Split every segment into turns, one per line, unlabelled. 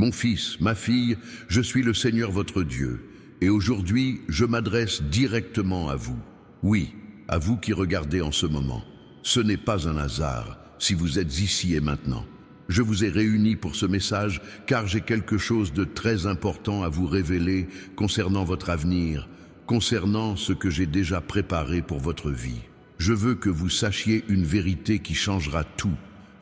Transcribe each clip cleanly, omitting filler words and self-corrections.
Mon fils, ma fille, je suis le Seigneur votre Dieu, et aujourd'hui je m'adresse directement à vous. Oui, à vous qui regardez en ce moment. Ce n'est pas un hasard si vous êtes ici et maintenant. Je vous ai réunis pour ce message car j'ai quelque chose de très important à vous révéler concernant votre avenir, concernant ce que j'ai déjà préparé pour votre vie. Je veux que vous sachiez une vérité qui changera tout.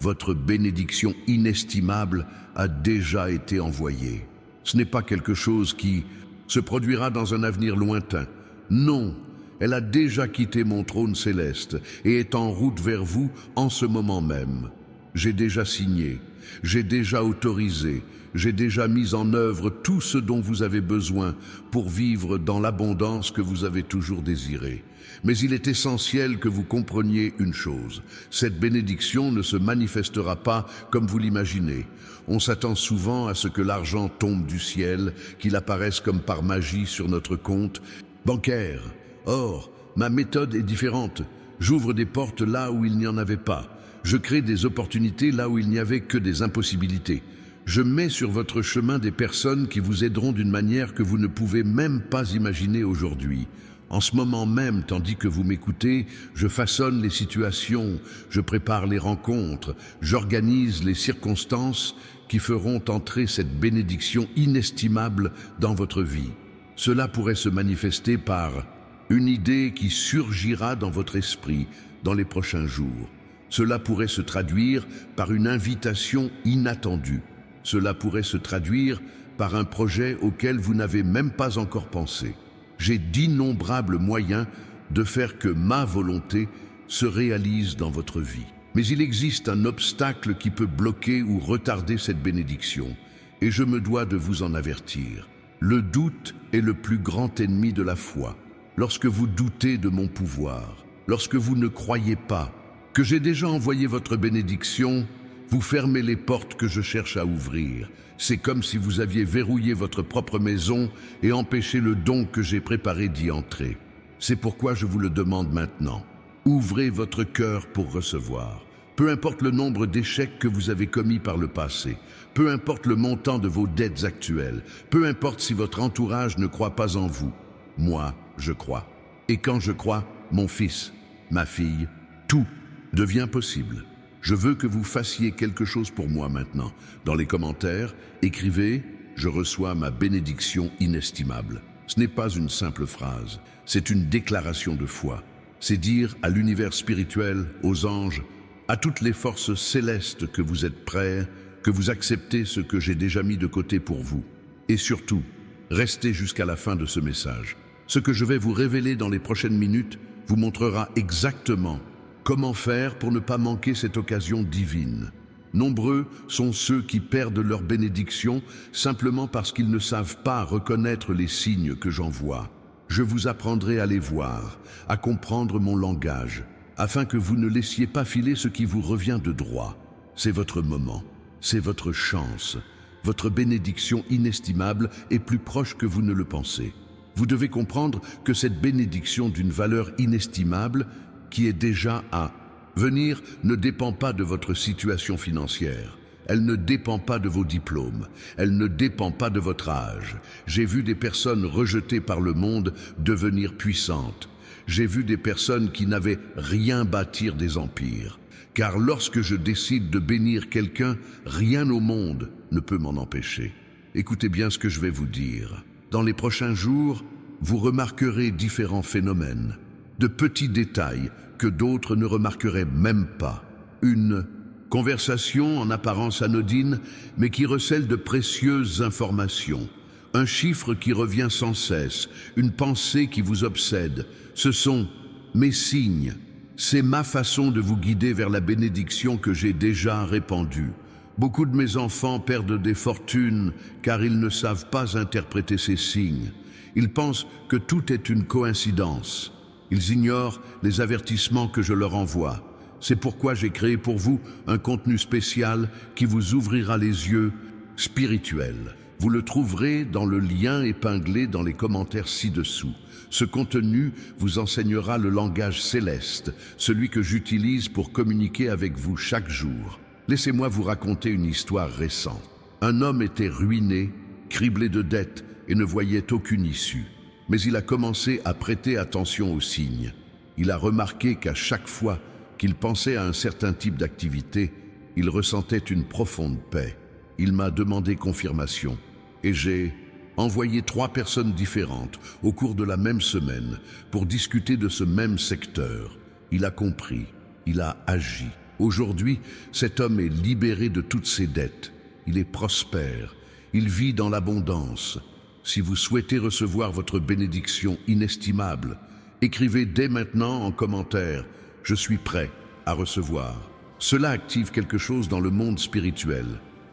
Votre bénédiction inestimable a déjà été envoyée. Ce n'est pas quelque chose qui se produira dans un avenir lointain. Non, elle a déjà quitté mon trône céleste et est en route vers vous en ce moment même. J'ai déjà signé, j'ai déjà autorisé, j'ai déjà mis en œuvre tout ce dont vous avez besoin pour vivre dans l'abondance que vous avez toujours désirée. Mais il est essentiel que vous compreniez une chose. Cette bénédiction ne se manifestera pas comme vous l'imaginez. On s'attend souvent à ce que l'argent tombe du ciel, qu'il apparaisse comme par magie sur notre compte bancaire. Or, ma méthode est différente. J'ouvre des portes là où il n'y en avait pas. Je crée des opportunités là où il n'y avait que des impossibilités. Je mets sur votre chemin des personnes qui vous aideront d'une manière que vous ne pouvez même pas imaginer aujourd'hui. En ce moment même, tandis que vous m'écoutez, je façonne les situations, je prépare les rencontres, j'organise les circonstances qui feront entrer cette bénédiction inestimable dans votre vie. Cela pourrait se manifester par une idée qui surgira dans votre esprit dans les prochains jours. Cela pourrait se traduire par une invitation inattendue. Cela pourrait se traduire par un projet auquel vous n'avez même pas encore pensé. J'ai d'innombrables moyens de faire que ma volonté se réalise dans votre vie. Mais il existe un obstacle qui peut bloquer ou retarder cette bénédiction, et je me dois de vous en avertir. Le doute est le plus grand ennemi de la foi. Lorsque vous doutez de mon pouvoir, lorsque vous ne croyez pas que j'ai déjà envoyé votre bénédiction, vous fermez les portes que je cherche à ouvrir. C'est comme si vous aviez verrouillé votre propre maison et empêché le don que j'ai préparé d'y entrer. C'est pourquoi je vous le demande maintenant. Ouvrez votre cœur pour recevoir. Peu importe le nombre d'échecs que vous avez commis par le passé, peu importe le montant de vos dettes actuelles, peu importe si votre entourage ne croit pas en vous. Moi, je crois. Et quand je crois, mon fils, ma fille, tout devient possible. Je veux que vous fassiez quelque chose pour moi maintenant. Dans les commentaires, écrivez « Je reçois ma bénédiction inestimable ». Ce n'est pas une simple phrase, c'est une déclaration de foi. C'est dire à l'univers spirituel, aux anges, à toutes les forces célestes que vous êtes prêts, que vous acceptez ce que j'ai déjà mis de côté pour vous. Et surtout, restez jusqu'à la fin de ce message. Ce que je vais vous révéler dans les prochaines minutes vous montrera exactement comment faire pour ne pas manquer cette occasion divine. Nombreux sont ceux qui perdent leur bénédiction simplement parce qu'ils ne savent pas reconnaître les signes que j'envoie. Je vous apprendrai à les voir, à comprendre mon langage, afin que vous ne laissiez pas filer ce qui vous revient de droit. C'est votre moment, c'est votre chance. Votre bénédiction inestimable est plus proche que vous ne le pensez. Vous devez comprendre que cette bénédiction d'une valeur inestimable qui est déjà à venir ne dépend pas de votre situation financière. Elle ne dépend pas de vos diplômes. Elle ne dépend pas de votre âge. J'ai vu des personnes rejetées par le monde devenir puissantes. J'ai vu des personnes qui n'avaient rien bâtir des empires. Car lorsque je décide de bénir quelqu'un, rien au monde ne peut m'en empêcher. Écoutez bien ce que je vais vous dire. Dans les prochains jours, vous remarquerez différents phénomènes, de petits détails que d'autres ne remarqueraient même pas. Une conversation en apparence anodine, mais qui recèle de précieuses informations. Un chiffre qui revient sans cesse, une pensée qui vous obsède. Ce sont mes signes. C'est ma façon de vous guider vers la bénédiction que j'ai déjà répandue. Beaucoup de mes enfants perdent des fortunes car ils ne savent pas interpréter ces signes. Ils pensent que tout est une coïncidence. Ils ignorent les avertissements que je leur envoie. C'est pourquoi j'ai créé pour vous un contenu spécial qui vous ouvrira les yeux spirituels. Vous le trouverez dans le lien épinglé dans les commentaires ci-dessous. Ce contenu vous enseignera le langage céleste, celui que j'utilise pour communiquer avec vous chaque jour. Laissez-moi vous raconter une histoire récente. Un homme était ruiné, criblé de dettes et ne voyait aucune issue. Mais il a commencé à prêter attention aux signes. Il a remarqué qu'à chaque fois qu'il pensait à un certain type d'activité, il ressentait une profonde paix. Il m'a demandé confirmation et j'ai envoyé 3 personnes différentes au cours de la même semaine pour discuter de ce même secteur. Il a compris, il a agi. Aujourd'hui, cet homme est libéré de toutes ses dettes. Il est prospère, il vit dans l'abondance. Si vous souhaitez recevoir votre bénédiction inestimable, écrivez dès maintenant en commentaire « Je suis prêt à recevoir ». Cela active quelque chose dans le monde spirituel.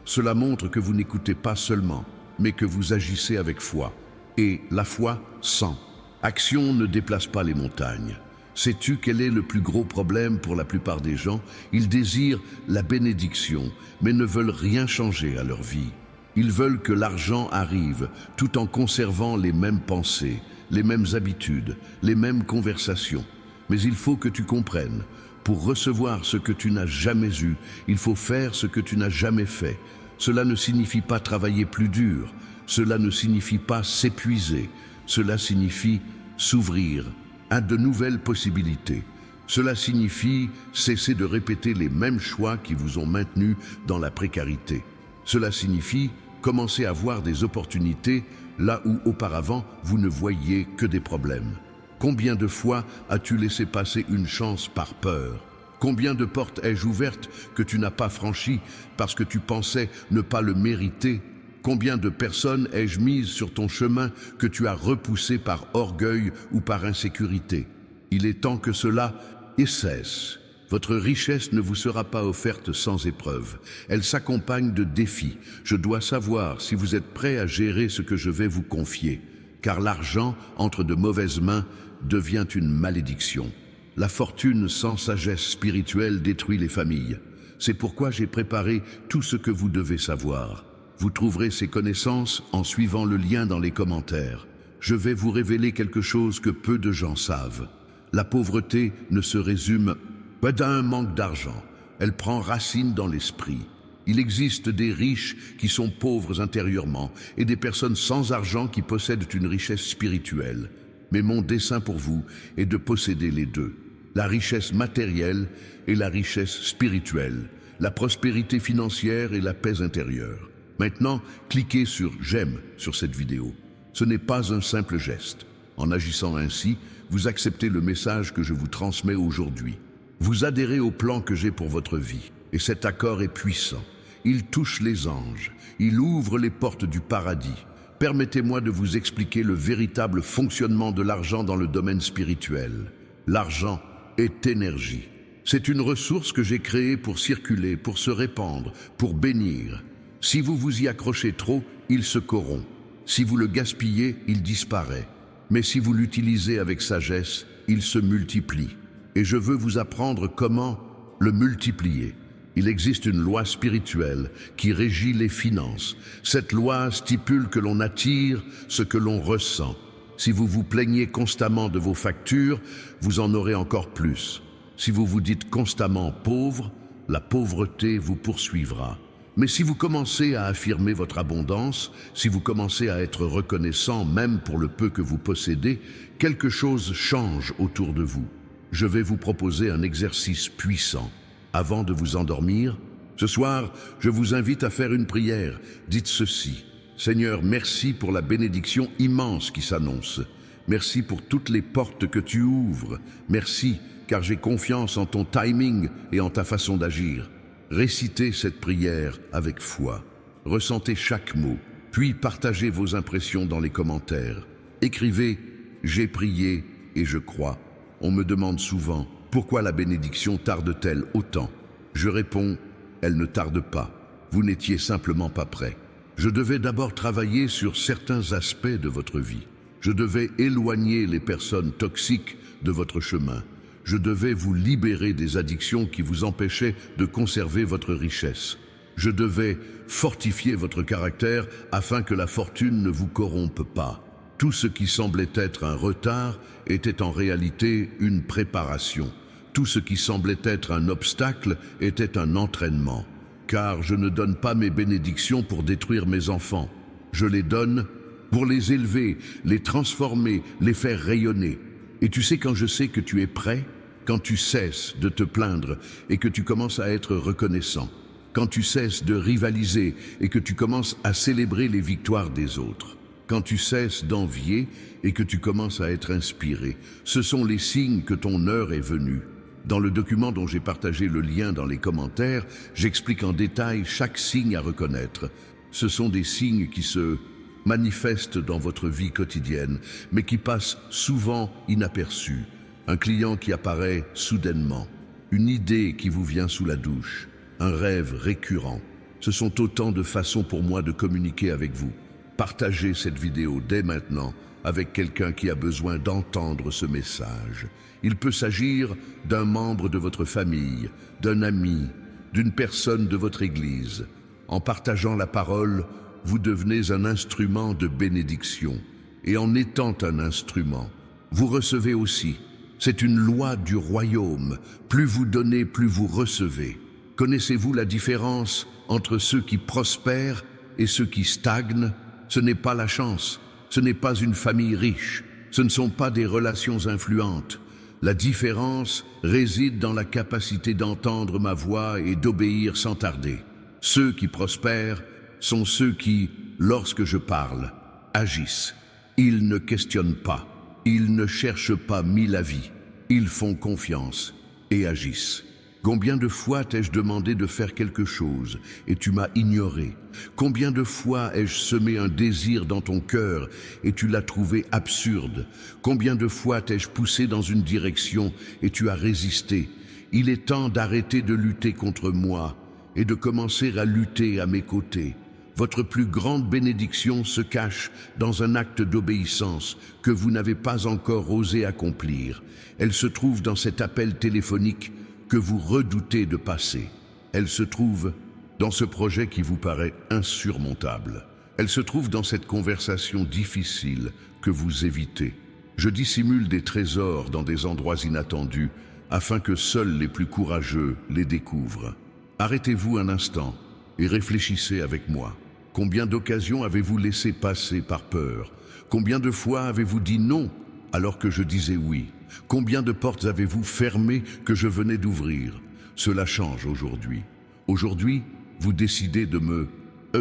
Cela montre que vous n'écoutez pas seulement, mais que vous agissez avec foi. Et la foi sent. Action ne déplace pas les montagnes. Sais-tu quel est le plus gros problème pour la plupart des gens? Ils désirent la bénédiction, mais ne veulent rien changer à leur vie. Ils veulent que l'argent arrive, tout en conservant les mêmes pensées, les mêmes habitudes, les mêmes conversations. Mais il faut que tu comprennes, pour recevoir ce que tu n'as jamais eu, il faut faire ce que tu n'as jamais fait. Cela ne signifie pas travailler plus dur, cela ne signifie pas s'épuiser, cela signifie s'ouvrir à de nouvelles possibilités. Cela signifie cesser de répéter les mêmes choix qui vous ont maintenu dans la précarité. Cela signifie commencer à voir des opportunités là où auparavant vous ne voyiez que des problèmes. Combien de fois as-tu laissé passer une chance par peur? Combien de portes ai-je ouvertes que tu n'as pas franchies parce que tu pensais ne pas le mériter? Combien de personnes ai-je mises sur ton chemin que tu as repoussées par orgueil ou par insécurité? Il est temps que cela cesse. Votre richesse ne vous sera pas offerte sans épreuve. Elle s'accompagne de défis. Je dois savoir si vous êtes prêt à gérer ce que je vais vous confier. Car l'argent, entre de mauvaises mains, devient une malédiction. La fortune sans sagesse spirituelle détruit les familles. C'est pourquoi j'ai préparé tout ce que vous devez savoir. Vous trouverez ces connaissances en suivant le lien dans les commentaires. Je vais vous révéler quelque chose que peu de gens savent. La pauvreté ne se résume pas à un manque d'argent. Elle prend racine dans l'esprit. Il existe des riches qui sont pauvres intérieurement et des personnes sans argent qui possèdent une richesse spirituelle. Mais mon dessein pour vous est de posséder les deux. La richesse matérielle et la richesse spirituelle. La prospérité financière et la paix intérieure. Maintenant, cliquez sur « J'aime » sur cette vidéo. Ce n'est pas un simple geste. En agissant ainsi, vous acceptez le message que je vous transmets aujourd'hui. Vous adhérez au plan que j'ai pour votre vie. Et cet accord est puissant. Il touche les anges. Il ouvre les portes du paradis. Permettez-moi de vous expliquer le véritable fonctionnement de l'argent dans le domaine spirituel. L'argent est énergie. C'est une ressource que j'ai créée pour circuler, pour se répandre, pour bénir. Si vous vous y accrochez trop, il se corrompt. Si vous le gaspillez, il disparaît. Mais si vous l'utilisez avec sagesse, il se multiplie. Et je veux vous apprendre comment le multiplier. Il existe une loi spirituelle qui régit les finances. Cette loi stipule que l'on attire ce que l'on ressent. Si vous vous plaignez constamment de vos factures, vous en aurez encore plus. Si vous vous dites constamment pauvre, la pauvreté vous poursuivra. Mais si vous commencez à affirmer votre abondance, si vous commencez à être reconnaissant même pour le peu que vous possédez, quelque chose change autour de vous. Je vais vous proposer un exercice puissant. Avant de vous endormir, ce soir, je vous invite à faire une prière. Dites ceci: Seigneur, merci pour la bénédiction immense qui s'annonce. Merci pour toutes les portes que tu ouvres. Merci, car j'ai confiance en ton timing et en ta façon d'agir. Récitez cette prière avec foi. Ressentez chaque mot, puis partagez vos impressions dans les commentaires. Écrivez « J'ai prié et je crois ». On me demande souvent « Pourquoi la bénédiction tarde-t-elle autant ?» Je réponds « Elle ne tarde pas. Vous n'étiez simplement pas prêt. Je devais d'abord travailler sur certains aspects de votre vie. Je devais éloigner les personnes toxiques de votre chemin. Je devais vous libérer des addictions qui vous empêchaient de conserver votre richesse. Je devais fortifier votre caractère afin que la fortune ne vous corrompe pas. Tout ce qui semblait être un retard était en réalité une préparation. Tout ce qui semblait être un obstacle était un entraînement. car je ne donne pas mes bénédictions pour détruire mes enfants. Je les donne pour les élever, les transformer, les faire rayonner. Et tu sais quand je sais que tu es prêt? Quand tu cesses de te plaindre et que tu commences à être reconnaissant. Quand tu cesses de rivaliser et que tu commences à célébrer les victoires des autres. Quand tu cesses d'envier et que tu commences à être inspiré. Ce sont les signes que ton heure est venue. Dans le document dont j'ai partagé le lien dans les commentaires, j'explique en détail chaque signe à reconnaître. Ce sont des signes qui se manifestent dans votre vie quotidienne, mais qui passent souvent inaperçus. Un client qui apparaît soudainement, une idée qui vous vient sous la douche, un rêve récurrent. Ce sont autant de façons pour moi de communiquer avec vous. Partagez cette vidéo dès maintenant avec quelqu'un qui a besoin d'entendre ce message. Il peut s'agir d'un membre de votre famille, d'un ami, d'une personne de votre église. En partageant la parole, vous devenez un instrument de bénédiction. Et en étant un instrument, vous recevez aussi. C'est une loi du royaume. Plus vous donnez, plus vous recevez. Connaissez-vous la différence entre ceux qui prospèrent et ceux qui stagnent? Ce n'est pas la chance, ce n'est pas une famille riche, ce ne sont pas des relations influentes. La différence réside dans la capacité d'entendre ma voix et d'obéir sans tarder. Ceux qui prospèrent sont ceux qui, lorsque je parle, agissent. Ils ne questionnent pas. Ils ne cherchent pas mille avis, ils font confiance et agissent. Combien de fois t'ai-je demandé de faire quelque chose et tu m'as ignoré? Combien de fois ai-je semé un désir dans ton cœur et tu l'as trouvé absurde? Combien de fois t'ai-je poussé dans une direction et tu as résisté? Il est temps d'arrêter de lutter contre moi et de commencer à lutter à mes côtés. Votre plus grande bénédiction se cache dans un acte d'obéissance que vous n'avez pas encore osé accomplir. Elle se trouve dans cet appel téléphonique que vous redoutez de passer. Elle se trouve dans ce projet qui vous paraît insurmontable. Elle se trouve dans cette conversation difficile que vous évitez. Je dissimule des trésors dans des endroits inattendus afin que seuls les plus courageux les découvrent. Arrêtez-vous un instant et réfléchissez avec moi. Combien d'occasions avez-vous laissé passer par peur? Combien de fois avez-vous dit non alors que je disais oui? Combien de portes avez-vous fermées que je venais d'ouvrir? Cela change aujourd'hui. Aujourd'hui, vous décidez de me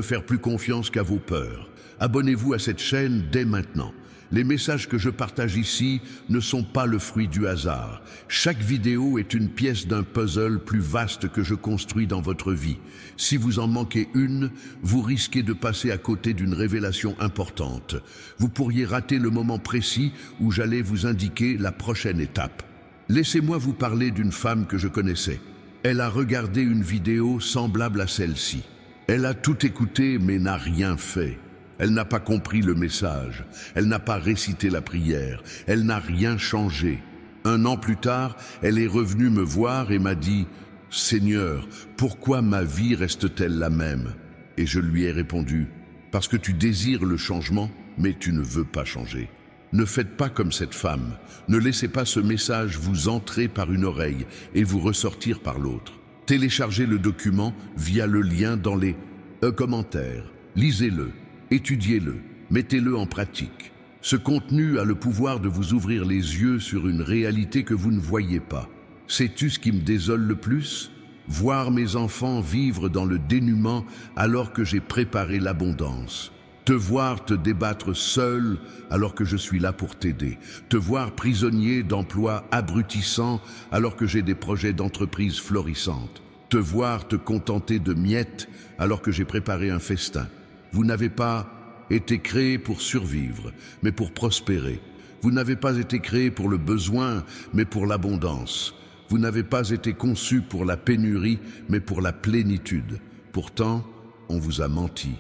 faire plus confiance qu'à vos peurs. Abonnez-vous à cette chaîne dès maintenant. Les messages que je partage ici ne sont pas le fruit du hasard. Chaque vidéo est une pièce d'un puzzle plus vaste que je construis dans votre vie. Si vous en manquez une, vous risquez de passer à côté d'une révélation importante. Vous pourriez rater le moment précis où j'allais vous indiquer la prochaine étape. Laissez-moi vous parler d'une femme que je connaissais. Elle a regardé une vidéo semblable à celle-ci. Elle a tout écouté mais n'a rien fait. Elle n'a pas compris le message, elle n'a pas récité la prière, elle n'a rien changé. 1 an plus tard, elle est revenue me voir et m'a dit « Seigneur, pourquoi ma vie reste-t-elle la même ?» Et je lui ai répondu « Parce que tu désires le changement, mais tu ne veux pas changer. » Ne faites pas comme cette femme, ne laissez pas ce message vous entrer par une oreille et vous ressortir par l'autre. Téléchargez le document via le lien dans les commentaires, lisez-le. Étudiez-le, mettez-le en pratique. Ce contenu a le pouvoir de vous ouvrir les yeux sur une réalité que vous ne voyez pas. Sais-tu ce qui me désole le plus? Voir mes enfants vivre dans le dénuement alors que j'ai préparé l'abondance. Te voir te débattre seul alors que je suis là pour t'aider. Te voir prisonnier d'emplois abrutissants alors que j'ai des projets d'entreprise florissantes. Te voir te contenter de miettes alors que j'ai préparé un festin. Vous n'avez pas été créé pour survivre, mais pour prospérer. Vous n'avez pas été créé pour le besoin, mais pour l'abondance. Vous n'avez pas été conçu pour la pénurie, mais pour la plénitude. Pourtant, on vous a menti.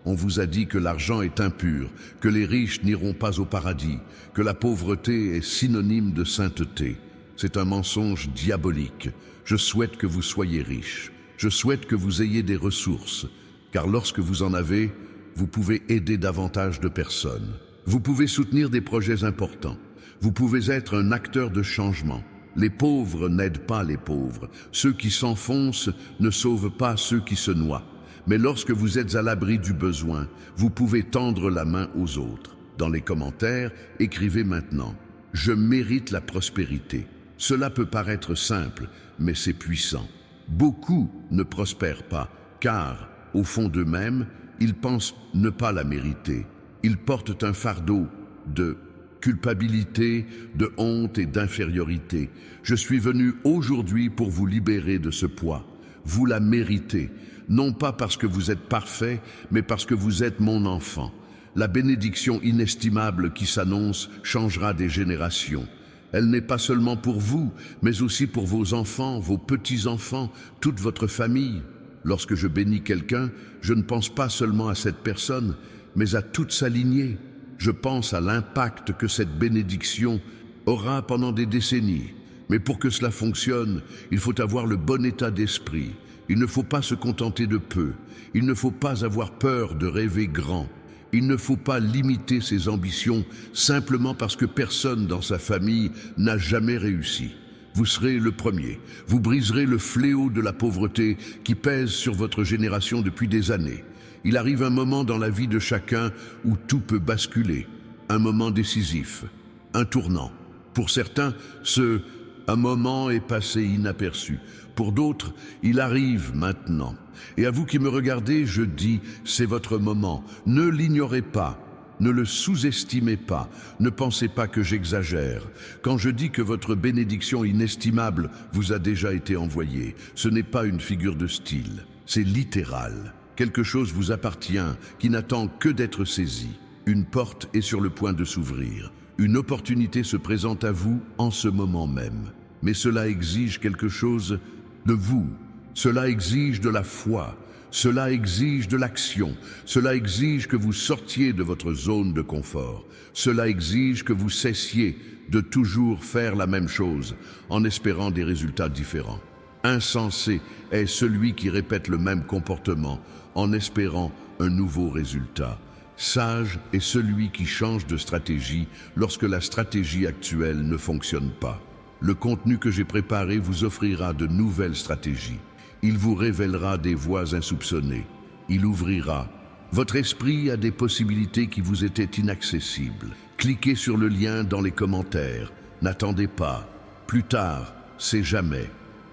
On vous a dit que l'argent est impur, que les riches n'iront pas au paradis, que la pauvreté est synonyme de sainteté. C'est un mensonge diabolique. Je souhaite que vous soyez riches. Je souhaite que vous ayez des ressources, car lorsque vous en avez, vous pouvez aider davantage de personnes. Vous pouvez soutenir des projets importants. Vous pouvez être un acteur de changement. Les pauvres n'aident pas les pauvres. Ceux qui s'enfoncent ne sauvent pas ceux qui se noient. Mais lorsque vous êtes à l'abri du besoin, vous pouvez tendre la main aux autres. Dans les commentaires, écrivez maintenant « Je mérite la prospérité ». Cela peut paraître simple, mais c'est puissant. Beaucoup ne prospèrent pas, car, au fond d'eux-mêmes, ils pensent ne pas la mériter. Ils portent un fardeau de culpabilité, de honte et d'infériorité. Je suis venu aujourd'hui pour vous libérer de ce poids. Vous la méritez, non pas parce que vous êtes parfait, mais parce que vous êtes mon enfant. La bénédiction inestimable qui s'annonce changera des générations. Elle n'est pas seulement pour vous, mais aussi pour vos enfants, vos petits-enfants, toute votre famille. Lorsque je bénis quelqu'un, je ne pense pas seulement à cette personne, mais à toute sa lignée. Je pense à l'impact que cette bénédiction aura pendant des décennies. Mais pour que cela fonctionne, il faut avoir le bon état d'esprit. Il ne faut pas se contenter de peu. Il ne faut pas avoir peur de rêver grand. Il ne faut pas limiter ses ambitions simplement parce que personne dans sa famille n'a jamais réussi. Vous serez le premier. Vous briserez le fléau de la pauvreté qui pèse sur votre génération depuis des années. Il arrive un moment dans la vie de chacun où tout peut basculer. Un moment décisif, un tournant. Pour certains, un moment est passé inaperçu. Pour d'autres, il arrive maintenant. Et à vous qui me regardez, je dis, c'est votre moment. Ne l'ignorez pas. Ne le sous-estimez pas, ne pensez pas que j'exagère. Quand je dis que votre bénédiction inestimable vous a déjà été envoyée, ce n'est pas une figure de style, c'est littéral. Quelque chose vous appartient qui n'attend que d'être saisi. Une porte est sur le point de s'ouvrir. Une opportunité se présente à vous en ce moment même. Mais cela exige quelque chose de vous. Cela exige de la foi. Cela exige de l'action. Cela exige que vous sortiez de votre zone de confort. Cela exige que vous cessiez de toujours faire la même chose en espérant des résultats différents. Insensé est celui qui répète le même comportement en espérant un nouveau résultat. Sage est celui qui change de stratégie lorsque la stratégie actuelle ne fonctionne pas. Le contenu que j'ai préparé vous offrira de nouvelles stratégies. Il vous révélera des voies insoupçonnées. Il ouvrira votre esprit à des possibilités qui vous étaient inaccessibles. Cliquez sur le lien dans les commentaires. N'attendez pas. Plus tard, c'est jamais.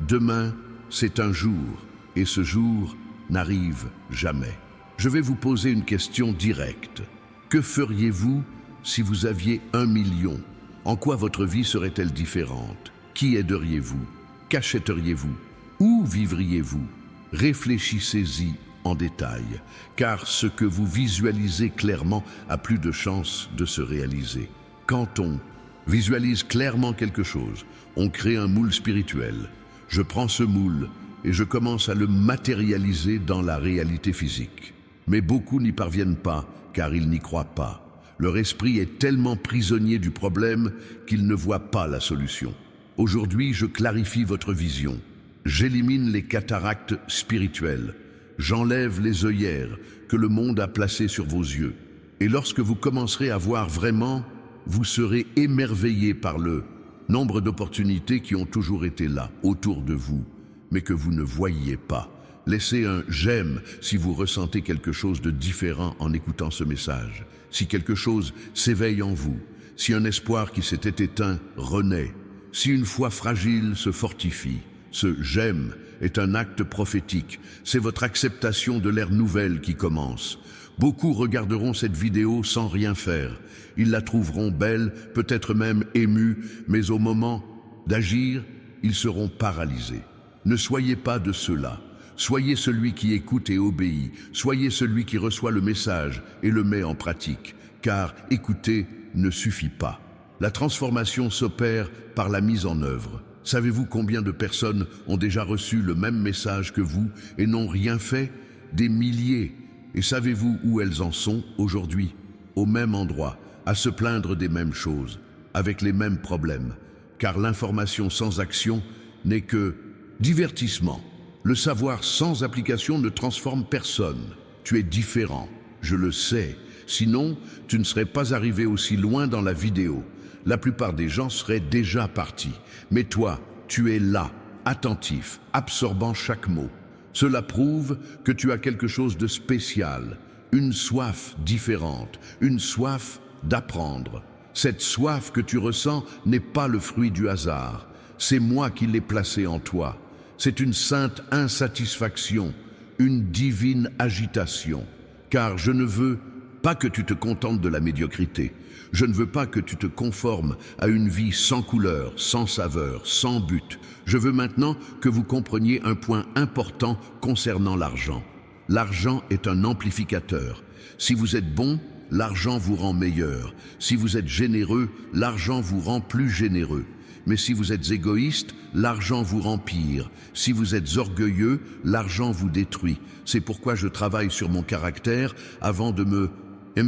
Demain, c'est un jour. Et ce jour n'arrive jamais. Je vais vous poser une question directe. Que feriez-vous si vous aviez 1 million? En quoi votre vie serait-elle différente? Qui aideriez-vous? Qu'achèteriez-vous? Où vivriez-vous? Réfléchissez-y en détail, car ce que vous visualisez clairement a plus de chances de se réaliser. Quand on visualise clairement quelque chose, on crée un moule spirituel. Je prends ce moule et je commence à le matérialiser dans la réalité physique. Mais beaucoup n'y parviennent pas, car ils n'y croient pas. Leur esprit est tellement prisonnier du problème qu'ils ne voient pas la solution. Aujourd'hui, je clarifie votre vision. J'élimine les cataractes spirituelles. J'enlève les œillères que le monde a placées sur vos yeux. Et lorsque vous commencerez à voir vraiment, vous serez émerveillé par le nombre d'opportunités qui ont toujours été là, autour de vous, mais que vous ne voyiez pas. Laissez un « j'aime » si vous ressentez quelque chose de différent en écoutant ce message. Si quelque chose s'éveille en vous, si un espoir qui s'était éteint renaît, si une foi fragile se fortifie. Ce « j'aime » est un acte prophétique. C'est votre acceptation de l'ère nouvelle qui commence. Beaucoup regarderont cette vidéo sans rien faire. Ils la trouveront belle, peut-être même émue, mais au moment d'agir, ils seront paralysés. Ne soyez pas de ceux-là. Soyez celui qui écoute et obéit. Soyez celui qui reçoit le message et le met en pratique. Car écouter ne suffit pas. La transformation s'opère par la mise en œuvre. Savez-vous combien de personnes ont déjà reçu le même message que vous et n'ont rien fait? Des milliers. Et savez-vous où elles en sont aujourd'hui? Au même endroit, à se plaindre des mêmes choses, avec les mêmes problèmes. Car l'information sans action n'est que divertissement. Le savoir sans application ne transforme personne. Tu es différent, je le sais, Sinon, tu ne serais pas arrivé aussi loin dans la vidéo. La plupart des gens seraient déjà partis. Mais toi, tu es là, attentif, absorbant chaque mot. Cela prouve que tu as quelque chose de spécial, une soif différente, une soif d'apprendre. Cette soif que tu ressens n'est pas le fruit du hasard. C'est moi qui l'ai placée en toi. C'est une sainte insatisfaction, une divine agitation. Car je ne veux pas que tu te contentes de la médiocrité. Je ne veux pas que tu te conformes à une vie sans couleur, sans saveur, sans but. Je veux maintenant que vous compreniez un point important concernant l'argent. L'argent est un amplificateur. Si vous êtes bon, l'argent vous rend meilleur. Si vous êtes généreux, l'argent vous rend plus généreux. Mais si vous êtes égoïste, l'argent vous rend pire. Si vous êtes orgueilleux, l'argent vous détruit. C'est pourquoi je travaille sur mon caractère avant de me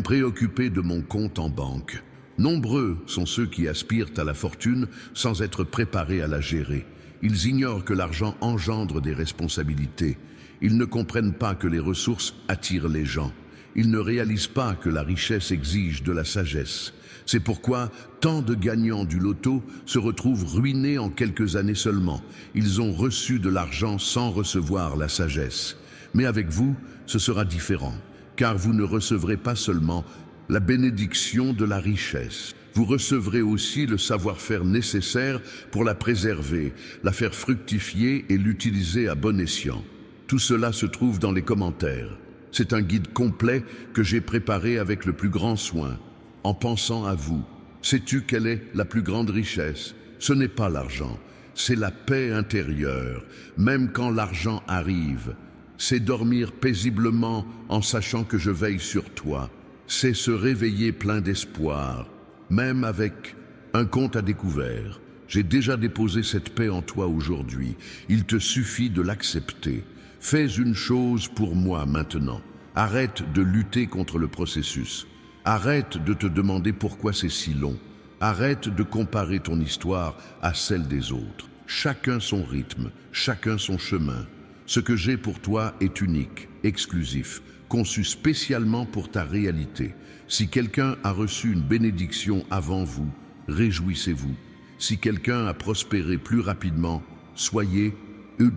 préoccuper de mon compte en banque. Nombreux sont ceux qui aspirent à la fortune sans être préparés à la gérer. Ils ignorent que l'argent engendre des responsabilités. Ils ne comprennent pas que les ressources attirent les gens. Ils ne réalisent pas que la richesse exige de la sagesse. C'est pourquoi tant de gagnants du loto se retrouvent ruinés en quelques années seulement. Ils ont reçu de l'argent sans recevoir la sagesse. Mais avec vous, ce sera différent, car vous ne recevrez pas seulement la bénédiction de la richesse. Vous recevrez aussi le savoir-faire nécessaire pour la préserver, la faire fructifier et l'utiliser à bon escient. Tout cela se trouve dans les commentaires. C'est un guide complet que j'ai préparé avec le plus grand soin, en pensant à vous. Sais-tu quelle est la plus grande richesse? Ce n'est pas l'argent, c'est la paix intérieure, même quand l'argent arrive. C'est dormir paisiblement en sachant que je veille sur toi. C'est se réveiller plein d'espoir, même avec un compte à découvert. J'ai déjà déposé cette paix en toi aujourd'hui. Il te suffit de l'accepter. Fais une chose pour moi maintenant. Arrête de lutter contre le processus. Arrête de te demander pourquoi c'est si long. Arrête de comparer ton histoire à celle des autres. Chacun son rythme, chacun son chemin. Ce que j'ai pour toi est unique, exclusif, conçu spécialement pour ta réalité. Si quelqu'un a reçu une bénédiction avant vous, réjouissez-vous. Si quelqu'un a prospéré plus rapidement, soyez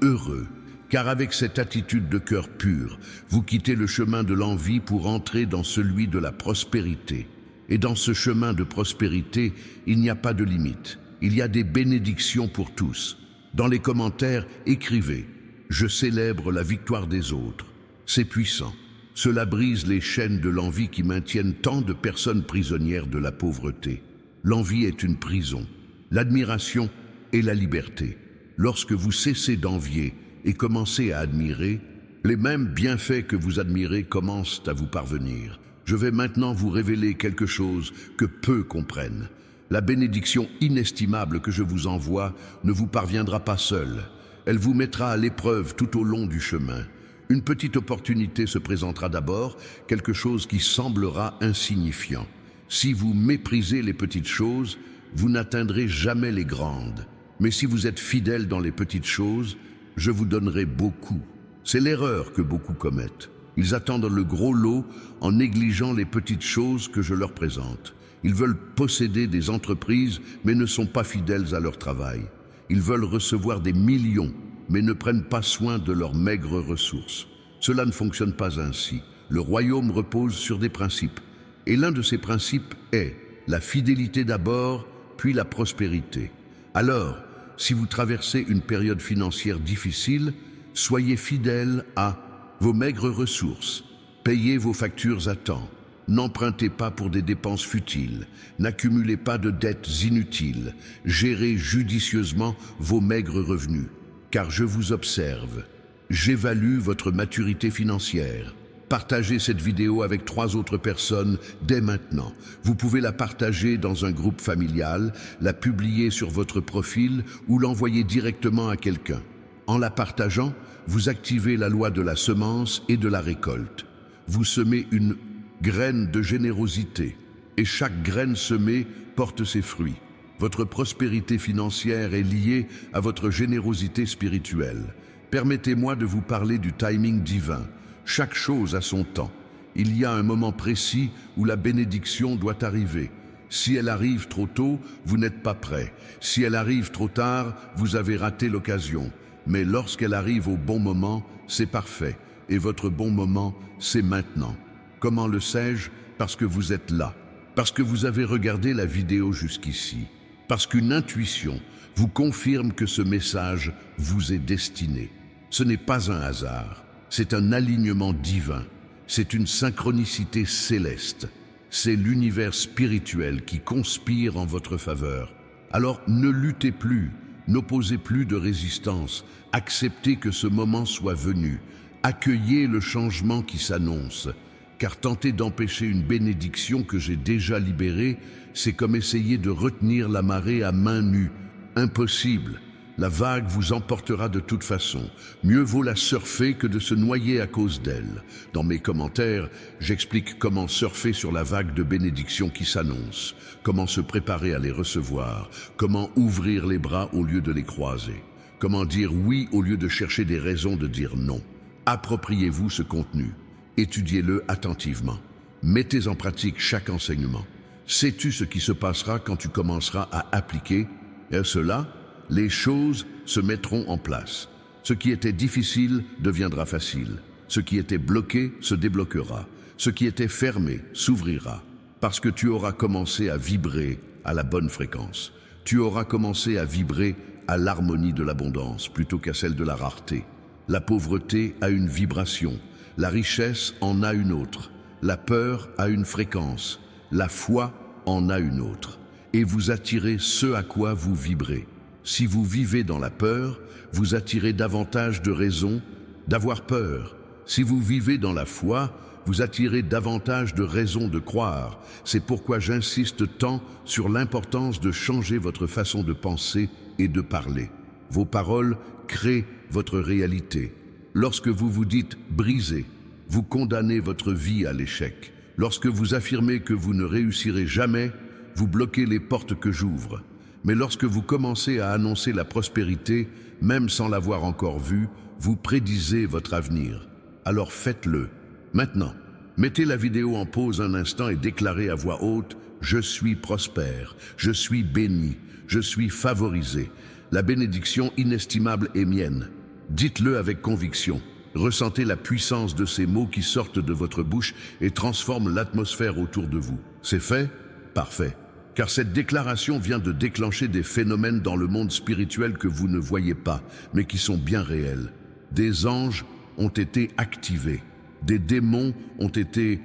heureux. Car avec cette attitude de cœur pur, vous quittez le chemin de l'envie pour entrer dans celui de la prospérité. Et dans ce chemin de prospérité, il n'y a pas de limite. Il y a des bénédictions pour tous. Dans les commentaires, écrivez « Je célèbre la victoire des autres ». C'est puissant. Cela brise les chaînes de l'envie qui maintiennent tant de personnes prisonnières de la pauvreté. L'envie est une prison. L'admiration est la liberté. Lorsque vous cessez d'envier et commencez à admirer, les mêmes bienfaits que vous admirez commencent à vous parvenir. Je vais maintenant vous révéler quelque chose que peu comprennent. La bénédiction inestimable que je vous envoie ne vous parviendra pas seule. Elle vous mettra à l'épreuve tout au long du chemin. Une petite opportunité se présentera d'abord, quelque chose qui semblera insignifiant. Si vous méprisez les petites choses, vous n'atteindrez jamais les grandes. Mais si vous êtes fidèle dans les petites choses, je vous donnerai beaucoup. C'est l'erreur que beaucoup commettent. Ils attendent le gros lot en négligeant les petites choses que je leur présente. Ils veulent posséder des entreprises, mais ne sont pas fidèles à leur travail. Ils veulent recevoir des millions, mais ne prennent pas soin de leurs maigres ressources. Cela ne fonctionne pas ainsi. Le royaume repose sur des principes. Et l'un de ces principes est la fidélité d'abord, puis la prospérité. Alors, si vous traversez une période financière difficile, soyez fidèle à vos maigres ressources. Payez vos factures à temps. N'empruntez pas pour des dépenses futiles. N'accumulez pas de dettes inutiles. Gérez judicieusement vos maigres revenus. Car je vous observe. J'évalue votre maturité financière. Partagez cette vidéo avec 3 autres personnes dès maintenant. Vous pouvez la partager dans un groupe familial, la publier sur votre profil ou l'envoyer directement à quelqu'un. En la partageant, vous activez la loi de la semence et de la récolte. Vous semez une graine de générosité et chaque graine semée porte ses fruits. Votre prospérité financière est liée à votre générosité spirituelle. Permettez-moi de vous parler du timing divin. Chaque chose a son temps. Il y a un moment précis où la bénédiction doit arriver. Si elle arrive trop tôt, vous n'êtes pas prêt. Si elle arrive trop tard, vous avez raté l'occasion. Mais lorsqu'elle arrive au bon moment, c'est parfait. Et votre bon moment, c'est maintenant. Comment le sais-je? Parce que vous êtes là. Parce que vous avez regardé la vidéo jusqu'ici. Parce qu'une intuition vous confirme que ce message vous est destiné. Ce n'est pas un hasard. C'est un alignement divin. C'est une synchronicité céleste. C'est l'univers spirituel qui conspire en votre faveur. Alors ne luttez plus, n'opposez plus de résistance, acceptez que ce moment soit venu, accueillez le changement qui s'annonce, car tenter d'empêcher une bénédiction que j'ai déjà libérée, c'est comme essayer de retenir la marée à main nue. Impossible. La vague vous emportera de toute façon. Mieux vaut la surfer que de se noyer à cause d'elle. Dans mes commentaires, j'explique comment surfer sur la vague de bénédictions qui s'annonce, comment se préparer à les recevoir, comment ouvrir les bras au lieu de les croiser, comment dire oui au lieu de chercher des raisons de dire non. Appropriez-vous ce contenu, étudiez-le attentivement, mettez en pratique chaque enseignement. Sais-tu ce qui se passera quand tu commenceras à appliquer cela? Les choses se mettront en place. Ce qui était difficile deviendra facile. Ce qui était bloqué se débloquera. Ce qui était fermé s'ouvrira. Parce que tu auras commencé à vibrer à la bonne fréquence. Tu auras commencé à vibrer à l'harmonie de l'abondance plutôt qu'à celle de la rareté. La pauvreté a une vibration. La richesse en a une autre. La peur a une fréquence. La foi en a une autre. Et vous attirez ce à quoi vous vibrez. Si vous vivez dans la peur, vous attirez davantage de raisons d'avoir peur. Si vous vivez dans la foi, vous attirez davantage de raisons de croire. C'est pourquoi j'insiste tant sur l'importance de changer votre façon de penser et de parler. Vos paroles créent votre réalité. Lorsque vous vous dites « brisé », vous condamnez votre vie à l'échec. Lorsque vous affirmez que vous ne réussirez jamais, vous bloquez les portes que j'ouvre. Mais lorsque vous commencez à annoncer la prospérité, même sans l'avoir encore vue, vous prédisez votre avenir. Alors faites-le. Maintenant, mettez la vidéo en pause un instant et déclarez à voix haute « Je suis prospère, je suis béni, je suis favorisé. La bénédiction inestimable est mienne. » Dites-le avec conviction. Ressentez la puissance de ces mots qui sortent de votre bouche et transforment l'atmosphère autour de vous. C'est fait? Parfait. Car cette déclaration vient de déclencher des phénomènes dans le monde spirituel que vous ne voyez pas, mais qui sont bien réels. Des anges ont été activés, des démons ont été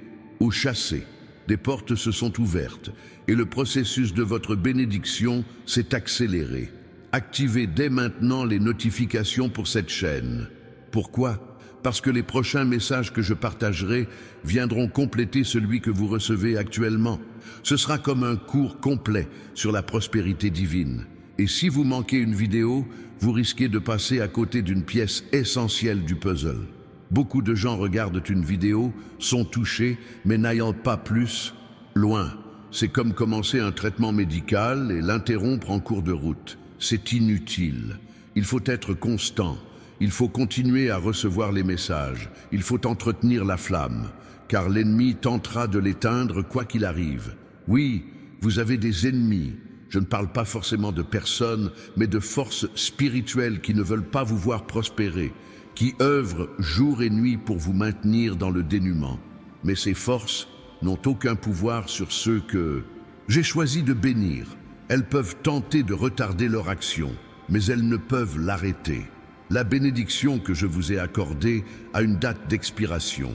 chassés, des portes se sont ouvertes, et le processus de votre bénédiction s'est accéléré. Activez dès maintenant les notifications pour cette chaîne. Pourquoi? Parce que les prochains messages que je partagerai viendront compléter celui que vous recevez actuellement. Ce sera comme un cours complet sur la prospérité divine. Et si vous manquez une vidéo, vous risquez de passer à côté d'une pièce essentielle du puzzle. Beaucoup de gens regardent une vidéo, sont touchés, mais n'ayant pas plus, loin. C'est comme commencer un traitement médical et l'interrompre en cours de route. C'est inutile. Il faut être constant. Il faut continuer à recevoir les messages. Il faut entretenir la flamme, car l'ennemi tentera de l'éteindre quoi qu'il arrive. Oui, vous avez des ennemis. Je ne parle pas forcément de personnes, mais de forces spirituelles qui ne veulent pas vous voir prospérer, qui œuvrent jour et nuit pour vous maintenir dans le dénuement. Mais ces forces n'ont aucun pouvoir sur ceux que j'ai choisi de bénir. Elles peuvent tenter de retarder leur action, mais elles ne peuvent l'arrêter. La bénédiction que je vous ai accordée a une date d'expiration.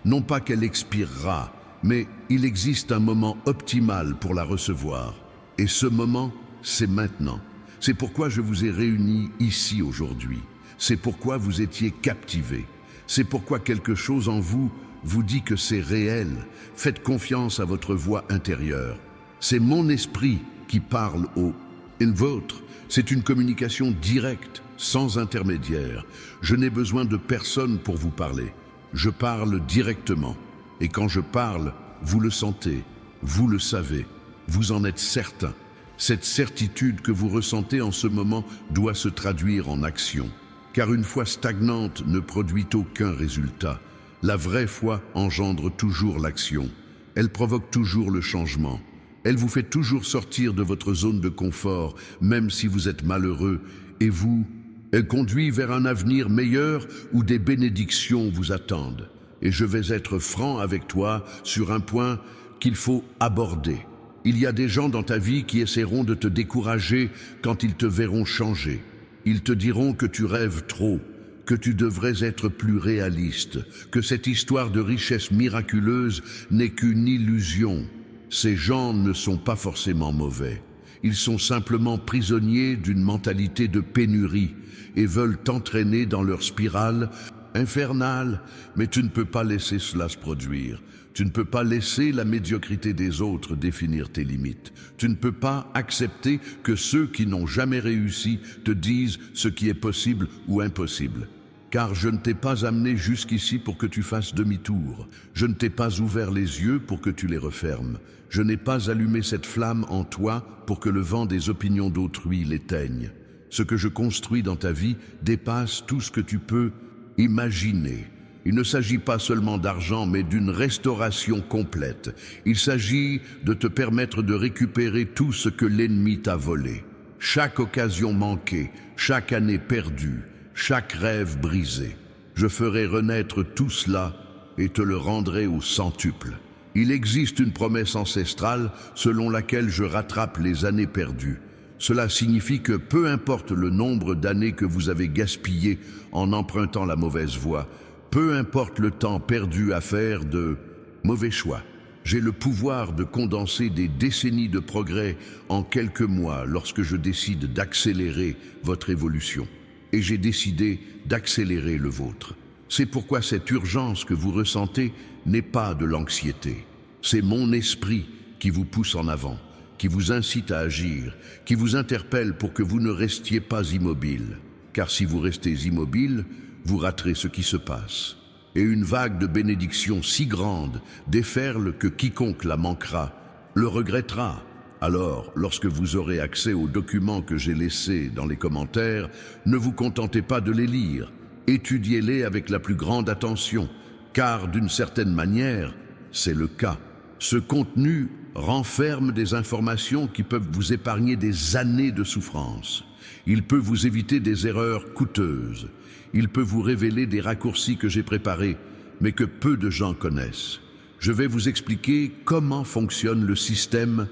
Non pas qu'elle expirera, mais il existe un moment optimal pour la recevoir. Et ce moment, c'est maintenant. C'est pourquoi je vous ai réunis ici aujourd'hui. C'est pourquoi vous étiez captivés. C'est pourquoi quelque chose en vous vous dit que c'est réel. Faites confiance à votre voix intérieure. C'est mon esprit qui parle au vôtre. C'est une communication directe, sans intermédiaire. Je n'ai besoin de personne pour vous parler. Je parle directement. Et quand je parle, vous le sentez, vous le savez, vous en êtes certain. Cette certitude que vous ressentez en ce moment doit se traduire en action. Car une foi stagnante ne produit aucun résultat. La vraie foi engendre toujours l'action. Elle provoque toujours le changement. Elle vous fait toujours sortir de votre zone de confort, même si vous êtes malheureux. Et vous, elle conduit vers un avenir meilleur où des bénédictions vous attendent. Et je vais être franc avec toi sur un point qu'il faut aborder. Il y a des gens dans ta vie qui essaieront de te décourager quand ils te verront changer. Ils te diront que tu rêves trop, que tu devrais être plus réaliste, que cette histoire de richesse miraculeuse n'est qu'une illusion. Ces gens ne sont pas forcément mauvais. Ils sont simplement prisonniers d'une mentalité de pénurie et veulent t'entraîner dans leur spirale infernale, mais tu ne peux pas laisser cela se produire. Tu ne peux pas laisser la médiocrité des autres définir tes limites. Tu ne peux pas accepter que ceux qui n'ont jamais réussi te disent ce qui est possible ou impossible. Car je ne t'ai pas amené jusqu'ici pour que tu fasses demi-tour. Je ne t'ai pas ouvert les yeux pour que tu les refermes. Je n'ai pas allumé cette flamme en toi pour que le vent des opinions d'autrui l'éteigne. Ce que je construis dans ta vie dépasse tout ce que tu peux imaginer. Il ne s'agit pas seulement d'argent, mais d'une restauration complète. Il s'agit de te permettre de récupérer tout ce que l'ennemi t'a volé. Chaque occasion manquée, chaque année perdue, chaque rêve brisé. Je ferai renaître tout cela et te le rendrai au centuple. Il existe une promesse ancestrale selon laquelle je rattrape les années perdues. Cela signifie que peu importe le nombre d'années que vous avez gaspillées en empruntant la mauvaise voie, peu importe le temps perdu à faire de mauvais choix, j'ai le pouvoir de condenser des décennies de progrès en quelques mois lorsque je décide d'accélérer votre évolution. Et j'ai décidé d'accélérer le vôtre. C'est pourquoi cette urgence que vous ressentez n'est pas de l'anxiété. C'est mon esprit qui vous pousse en avant, qui vous incite à agir, qui vous interpelle pour que vous ne restiez pas immobile. Car si vous restez immobile, vous raterez ce qui se passe. Et une vague de bénédictions si grande déferle que quiconque la manquera le regrettera. Alors, lorsque vous aurez accès aux documents que j'ai laissés dans les commentaires, ne vous contentez pas de les lire. Étudiez-les avec la plus grande attention, car d'une certaine manière, c'est le cas. Ce contenu renferme des informations qui peuvent vous épargner des années de souffrance. Il peut vous éviter des erreurs coûteuses. Il peut vous révéler des raccourcis que j'ai préparés, mais que peu de gens connaissent. Je vais vous expliquer comment fonctionne le système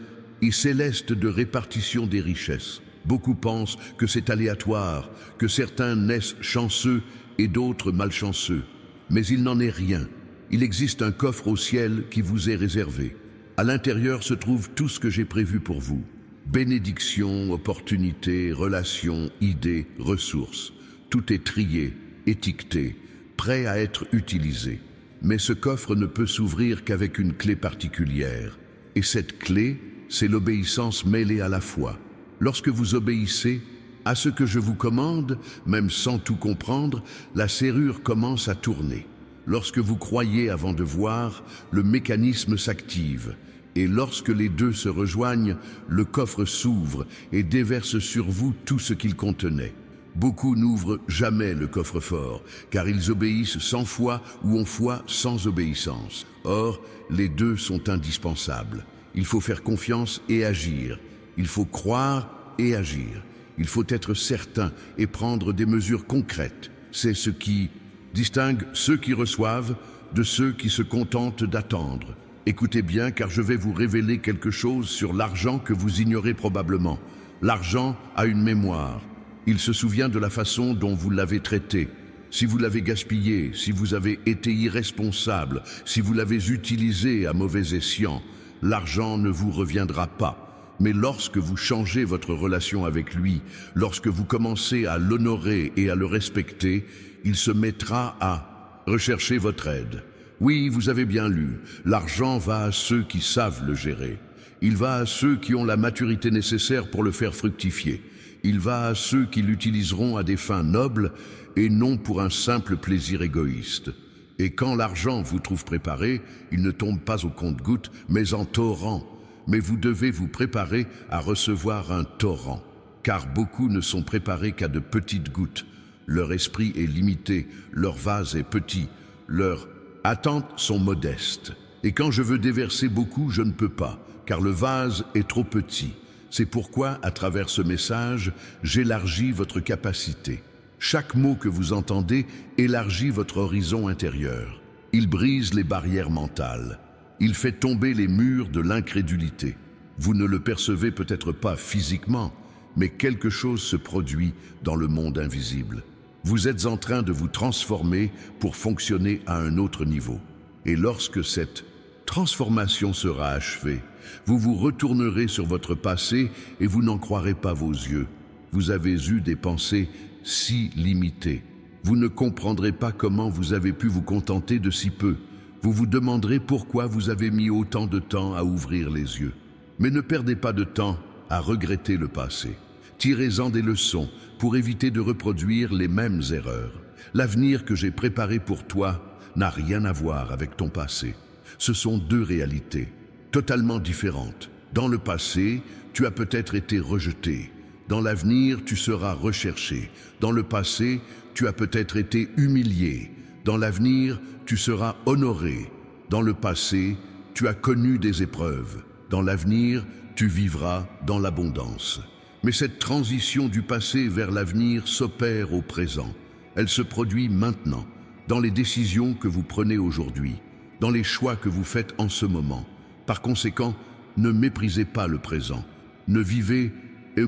céleste de répartition des richesses. Beaucoup pensent que c'est aléatoire, que certains naissent chanceux et d'autres malchanceux. Mais il n'en est rien. Il existe un coffre au ciel qui vous est réservé. À l'intérieur se trouve tout ce que j'ai prévu pour vous. Bénédictions, opportunités, relations, idées, ressources. Tout est trié, étiqueté, prêt à être utilisé. Mais ce coffre ne peut s'ouvrir qu'avec une clé particulière. Et cette clé, c'est l'obéissance mêlée à la foi. Lorsque vous obéissez à ce que je vous commande, même sans tout comprendre, la serrure commence à tourner. Lorsque vous croyez avant de voir, le mécanisme s'active. Et lorsque les deux se rejoignent, le coffre s'ouvre et déverse sur vous tout ce qu'il contenait. Beaucoup n'ouvrent jamais le coffre-fort, car ils obéissent sans foi ou ont foi sans obéissance. Or, les deux sont indispensables. Il faut faire confiance et agir. Il faut croire et agir. Il faut être certain et prendre des mesures concrètes. C'est ce qui distingue ceux qui reçoivent de ceux qui se contentent d'attendre. Écoutez bien, car je vais vous révéler quelque chose sur l'argent que vous ignorez probablement. L'argent a une mémoire. Il se souvient de la façon dont vous l'avez traité. Si vous l'avez gaspillé, si vous avez été irresponsable, si vous l'avez utilisé à mauvais escient, l'argent ne vous reviendra pas. Mais lorsque vous changez votre relation avec lui, lorsque vous commencez à l'honorer et à le respecter, il se mettra à rechercher votre aide. Oui, vous avez bien lu, l'argent va à ceux qui savent le gérer. Il va à ceux qui ont la maturité nécessaire pour le faire fructifier. Il va à ceux qui l'utiliseront à des fins nobles et non pour un simple plaisir égoïste. Et quand l'argent vous trouve préparé, il ne tombe pas au compte-gouttes, mais en torrent. Mais vous devez vous préparer à recevoir un torrent, car beaucoup ne sont préparés qu'à de petites gouttes. Leur esprit est limité, leur vase est petit, leur attentes sont modestes. Et quand je veux déverser beaucoup, je ne peux pas, car le vase est trop petit. C'est pourquoi, à travers ce message, j'élargis votre capacité. Chaque mot que vous entendez élargit votre horizon intérieur. Il brise les barrières mentales. Il fait tomber les murs de l'incrédulité. Vous ne le percevez peut-être pas physiquement, mais quelque chose se produit dans le monde invisible. Vous êtes en train de vous transformer pour fonctionner à un autre niveau. Et lorsque cette transformation sera achevée, vous vous retournerez sur votre passé et vous n'en croirez pas vos yeux. Vous avez eu des pensées si limitées. Vous ne comprendrez pas comment vous avez pu vous contenter de si peu. Vous vous demanderez pourquoi vous avez mis autant de temps à ouvrir les yeux. Mais ne perdez pas de temps à regretter le passé. Tirez-en des leçons pour éviter de reproduire les mêmes erreurs. L'avenir que j'ai préparé pour toi n'a rien à voir avec ton passé. Ce sont deux réalités totalement différentes. Dans le passé, tu as peut-être été rejeté. Dans l'avenir, tu seras recherché. Dans le passé, tu as peut-être été humilié. Dans l'avenir, tu seras honoré. Dans le passé, tu as connu des épreuves. Dans l'avenir, tu vivras dans l'abondance. Mais cette transition du passé vers l'avenir s'opère au présent. Elle se produit maintenant, dans les décisions que vous prenez aujourd'hui, dans les choix que vous faites en ce moment. Par conséquent, ne méprisez pas le présent. Ne vivez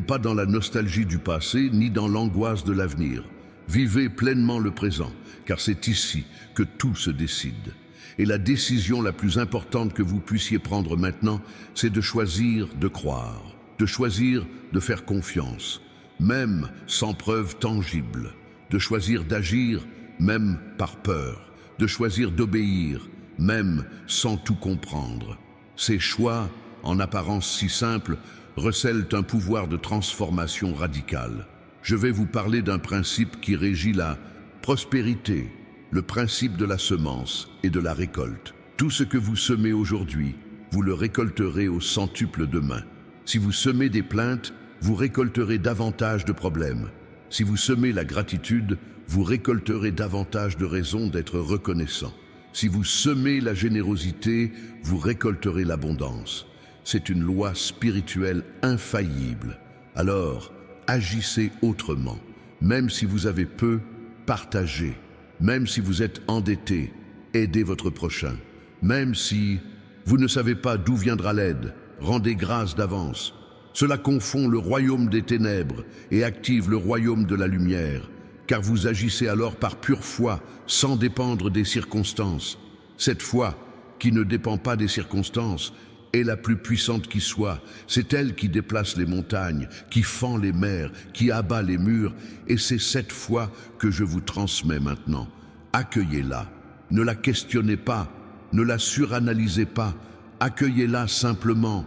pas dans la nostalgie du passé, ni dans l'angoisse de l'avenir. Vivez pleinement le présent, car c'est ici que tout se décide. Et la décision la plus importante que vous puissiez prendre maintenant, c'est de choisir de croire, de choisir de faire confiance, même sans preuve tangible, de choisir d'agir, même par peur, de choisir d'obéir, même sans tout comprendre. Ces choix, en apparence si simples, recèlent un pouvoir de transformation radicale. Je vais vous parler d'un principe qui régit la prospérité, le principe de la semence et de la récolte. Tout ce que vous semez aujourd'hui, vous le récolterez au centuple demain. Si vous semez des plaintes, vous récolterez davantage de problèmes. Si vous semez la gratitude, vous récolterez davantage de raisons d'être reconnaissant. Si vous semez la générosité, vous récolterez l'abondance. C'est une loi spirituelle infaillible. Alors, agissez autrement. Même si vous avez peu, partagez. Même si vous êtes endetté, aidez votre prochain. Même si vous ne savez pas d'où viendra l'aide, rendez grâce d'avance. Cela confond le royaume des ténèbres et active le royaume de la lumière, car vous agissez alors par pure foi, sans dépendre des circonstances. Cette foi, qui ne dépend pas des circonstances, est la plus puissante qui soit. C'est elle qui déplace les montagnes, qui fend les mers, qui abat les murs, et c'est cette foi que je vous transmets maintenant. Accueillez-la, ne la questionnez pas, ne la suranalysez pas, accueillez-la simplement,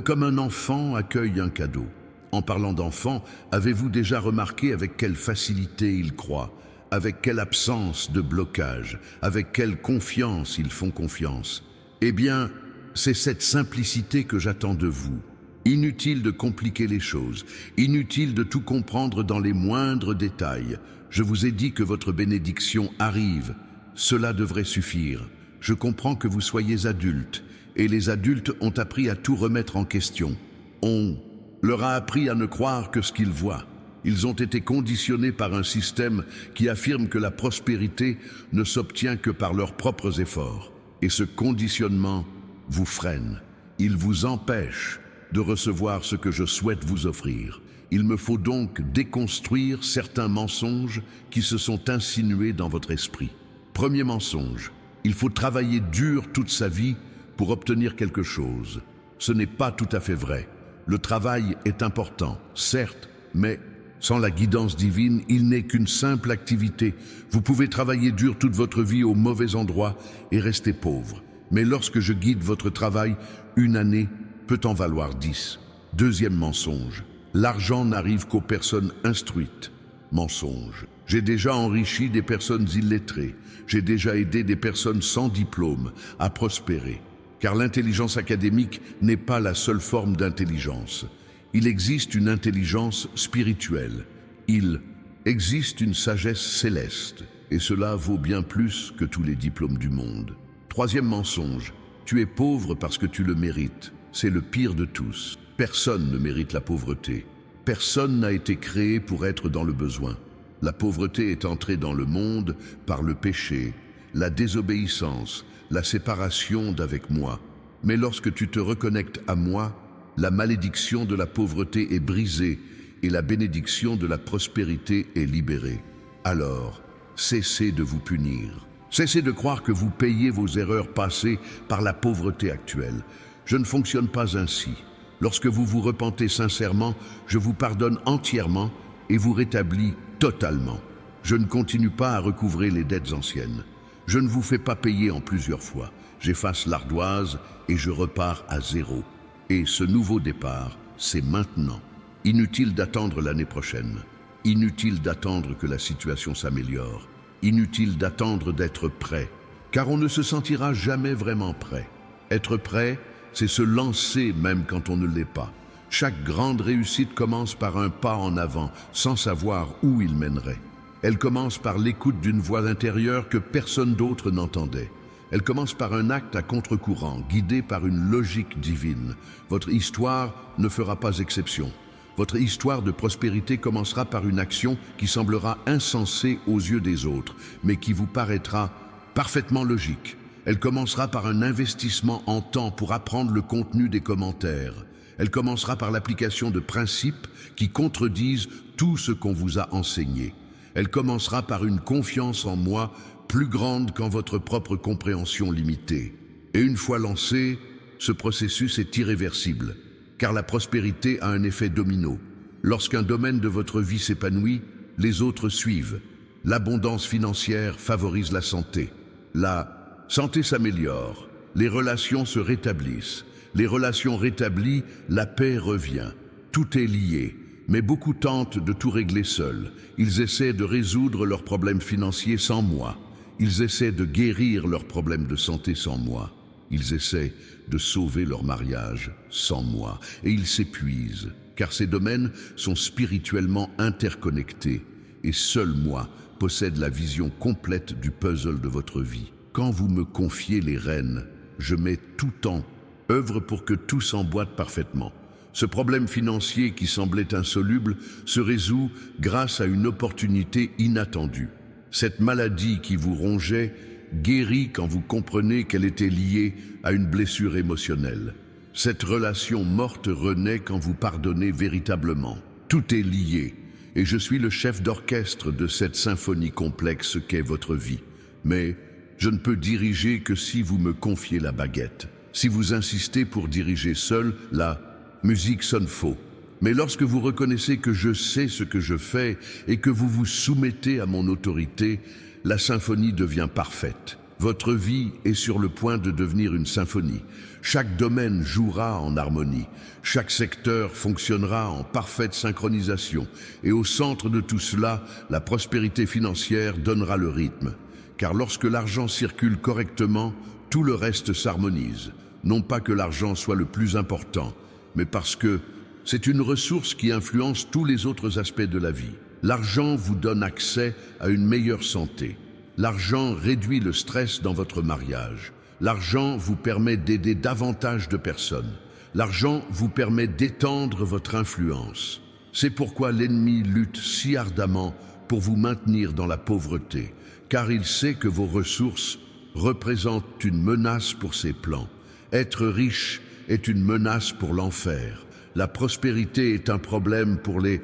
comme un enfant accueille un cadeau. En parlant d'enfants, avez-vous déjà remarqué avec quelle facilité ils croient, avec quelle absence de blocage, avec quelle confiance ils font confiance? Eh bien, c'est cette simplicité que j'attends de vous. Inutile de compliquer les choses, inutile de tout comprendre dans les moindres détails. Je vous ai dit que votre bénédiction arrive. Cela devrait suffire. Je comprends que vous soyez adultes, et les adultes ont appris à tout remettre en question. On leur a appris à ne croire que ce qu'ils voient. Ils ont été conditionnés par un système qui affirme que la prospérité ne s'obtient que par leurs propres efforts. Et ce conditionnement vous freine. Il vous empêche de recevoir ce que je souhaite vous offrir. Il me faut donc déconstruire certains mensonges qui se sont insinués dans votre esprit. Premier mensonge, il faut travailler dur toute sa vie pour obtenir quelque chose. Ce n'est pas tout à fait vrai. Le travail est important, certes, mais sans la guidance divine, il n'est qu'une simple activité. Vous pouvez travailler dur toute votre vie au mauvais endroit et rester pauvre. Mais lorsque je guide votre travail, une année peut en valoir 10. Deuxième mensonge, l'argent n'arrive qu'aux personnes instruites. Mensonge, j'ai déjà enrichi des personnes illettrées. J'ai déjà aidé des personnes sans diplôme à prospérer. Car l'intelligence académique n'est pas la seule forme d'intelligence. Il existe une intelligence spirituelle. Il existe une sagesse céleste. et cela vaut bien plus que tous les diplômes du monde. Troisième mensonge, tu es pauvre parce que tu le mérites. C'est le pire de tous. Personne ne mérite la pauvreté. Personne n'a été créé pour être dans le besoin. La pauvreté est entrée dans le monde par le péché, la désobéissance, la séparation d'avec moi. Mais lorsque tu te reconnectes à moi, la malédiction de la pauvreté est brisée et la bénédiction de la prospérité est libérée. Alors, cessez de vous punir. Cessez de croire que vous payez vos erreurs passées par la pauvreté actuelle. Je ne fonctionne pas ainsi. Lorsque vous vous repentez sincèrement, je vous pardonne entièrement et vous rétablis totalement. Je ne continue pas à recouvrer les dettes anciennes. Je ne vous fais pas payer en plusieurs fois. J'efface l'ardoise et je repars à zéro. Et ce nouveau départ, c'est maintenant. Inutile d'attendre l'année prochaine. Inutile d'attendre que la situation s'améliore. Inutile d'attendre d'être prêt. Car on ne se sentira jamais vraiment prêt. Être prêt, c'est se lancer même quand on ne l'est pas. Chaque grande réussite commence par un pas en avant, sans savoir où il mènerait. Elle commence par l'écoute d'une voix intérieure que personne d'autre n'entendait. Elle commence par un acte à contre-courant, guidé par une logique divine. Votre histoire ne fera pas exception. Votre histoire de prospérité commencera par une action qui semblera insensée aux yeux des autres, mais qui vous paraîtra parfaitement logique. Elle commencera par un investissement en temps pour apprendre le contenu des commentaires. Elle commencera par l'application de principes qui contredisent tout ce qu'on vous a enseigné. Elle commencera par une confiance en moi plus grande qu'en votre propre compréhension limitée. Et une fois lancé, ce processus est irréversible, car la prospérité a un effet domino. Lorsqu'un domaine de votre vie s'épanouit, les autres suivent. L'abondance financière favorise la santé. La santé s'améliore, les relations se rétablissent. Les relations rétablies, la paix revient. Tout est lié, mais beaucoup tentent de tout régler seuls. Ils essaient de résoudre leurs problèmes financiers sans moi. Ils essaient de guérir leurs problèmes de santé sans moi. Ils essaient de sauver leur mariage sans moi. Et ils s'épuisent, car ces domaines sont spirituellement interconnectés. Et seul moi possède la vision complète du puzzle de votre vie. Quand vous me confiez les rênes, je mets tout en œuvre pour que tout s'emboîte parfaitement. Ce problème financier qui semblait insoluble se résout grâce à une opportunité inattendue. Cette maladie qui vous rongeait guérit quand vous comprenez qu'elle était liée à une blessure émotionnelle. Cette relation morte renaît quand vous pardonnez véritablement. Tout est lié, et je suis le chef d'orchestre de cette symphonie complexe qu'est votre vie. Mais je ne peux diriger que si vous me confiez la baguette. Si vous insistez pour diriger seul, la musique sonne faux. Mais lorsque vous reconnaissez que je sais ce que je fais et que vous vous soumettez à mon autorité, la symphonie devient parfaite. Votre vie est sur le point de devenir une symphonie. Chaque domaine jouera en harmonie. Chaque secteur fonctionnera en parfaite synchronisation. Et au centre de tout cela, la prospérité financière donnera le rythme. Car lorsque l'argent circule correctement, tout le reste s'harmonise. Non pas que l'argent soit le plus important, mais parce que c'est une ressource qui influence tous les autres aspects de la vie. L'argent vous donne accès à une meilleure santé. L'argent réduit le stress dans votre mariage. L'argent vous permet d'aider davantage de personnes. L'argent vous permet d'étendre votre influence. C'est pourquoi l'ennemi lutte si ardemment pour vous maintenir dans la pauvreté, car il sait que vos ressources représentent une menace pour ses plans. Être riche est une menace pour l'enfer. La prospérité est un problème pour les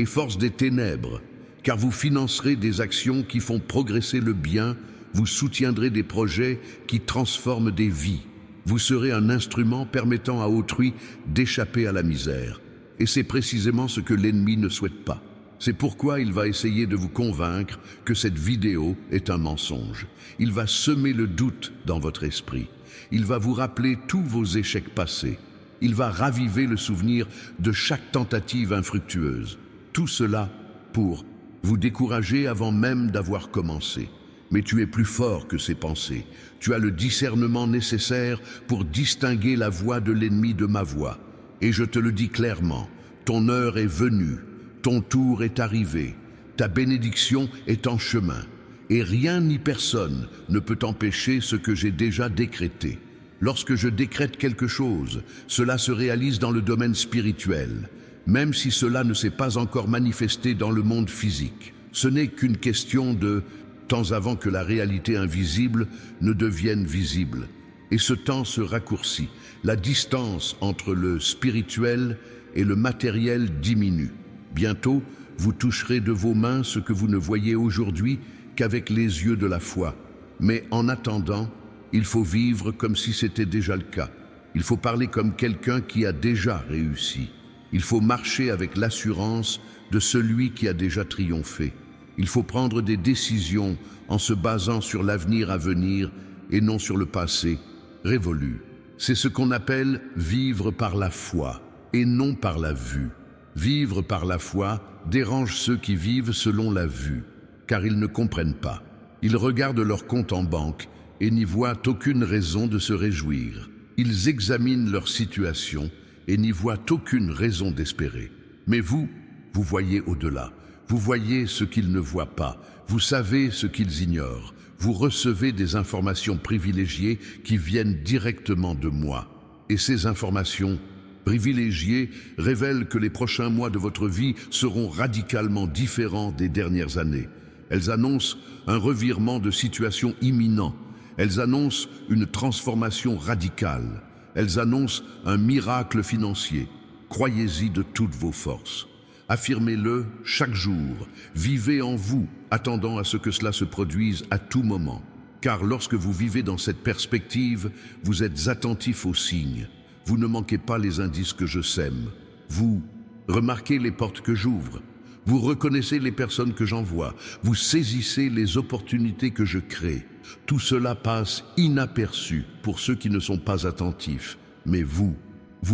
forces des ténèbres, car vous financerez des actions qui font progresser le bien, vous soutiendrez des projets qui transforment des vies. Vous serez un instrument permettant à autrui d'échapper à la misère. Et c'est précisément ce que l'ennemi ne souhaite pas. C'est pourquoi il va essayer de vous convaincre que cette vidéo est un mensonge. Il va semer le doute dans votre esprit. Il va vous rappeler tous vos échecs passés. Il va raviver le souvenir de chaque tentative infructueuse. Tout cela pour vous décourager avant même d'avoir commencé. Mais tu es plus fort que ces pensées. Tu as le discernement nécessaire pour distinguer la voix de l'ennemi de ma voix. Et je te le dis clairement, ton heure est venue, ton tour est arrivé, ta bénédiction est en chemin. et rien ni personne ne peut empêcher ce que j'ai déjà décrété. Lorsque je décrète quelque chose, cela se réalise dans le domaine spirituel, même si cela ne s'est pas encore manifesté dans le monde physique. Ce n'est qu'une question de temps avant que la réalité invisible ne devienne visible. Et ce temps se raccourcit. La distance entre le spirituel et le matériel diminue. Bientôt, vous toucherez de vos mains ce que vous ne voyez aujourd'hui qu'avec les yeux de la foi. Mais en attendant, il faut vivre comme si c'était déjà le cas. Il faut parler comme quelqu'un qui a déjà réussi. Il faut marcher avec l'assurance de celui qui a déjà triomphé. Il faut prendre des décisions en se basant sur l'avenir à venir et non sur le passé révolu. C'est ce qu'on appelle vivre par la foi et non par la vue. Vivre par la foi dérange ceux qui vivent selon la vue, car ils ne comprennent pas. Ils regardent leur compte en banque et n'y voient aucune raison de se réjouir. Ils examinent leur situation et n'y voient aucune raison d'espérer. Mais vous voyez au-delà. Vous voyez ce qu'ils ne voient pas. Vous savez ce qu'ils ignorent. Vous recevez des informations privilégiées qui viennent directement de moi. Et ces informations privilégiées révèlent que les prochains mois de votre vie seront radicalement différents des dernières années. Elles annoncent un revirement de situation imminent. Elles annoncent une transformation radicale. Elles annoncent un miracle financier. Croyez-y de toutes vos forces. Affirmez-le chaque jour. Vivez en vous, attendant à ce que cela se produise à tout moment. Car lorsque vous vivez dans cette perspective, vous êtes attentif aux signes. Vous ne manquez pas les indices que je sème. Vous remarquez les portes que j'ouvre. Vous reconnaissez les personnes que j'envoie. Vous saisissez les opportunités que je crée. Tout cela passe inaperçu pour ceux qui ne sont pas attentifs. Mais vous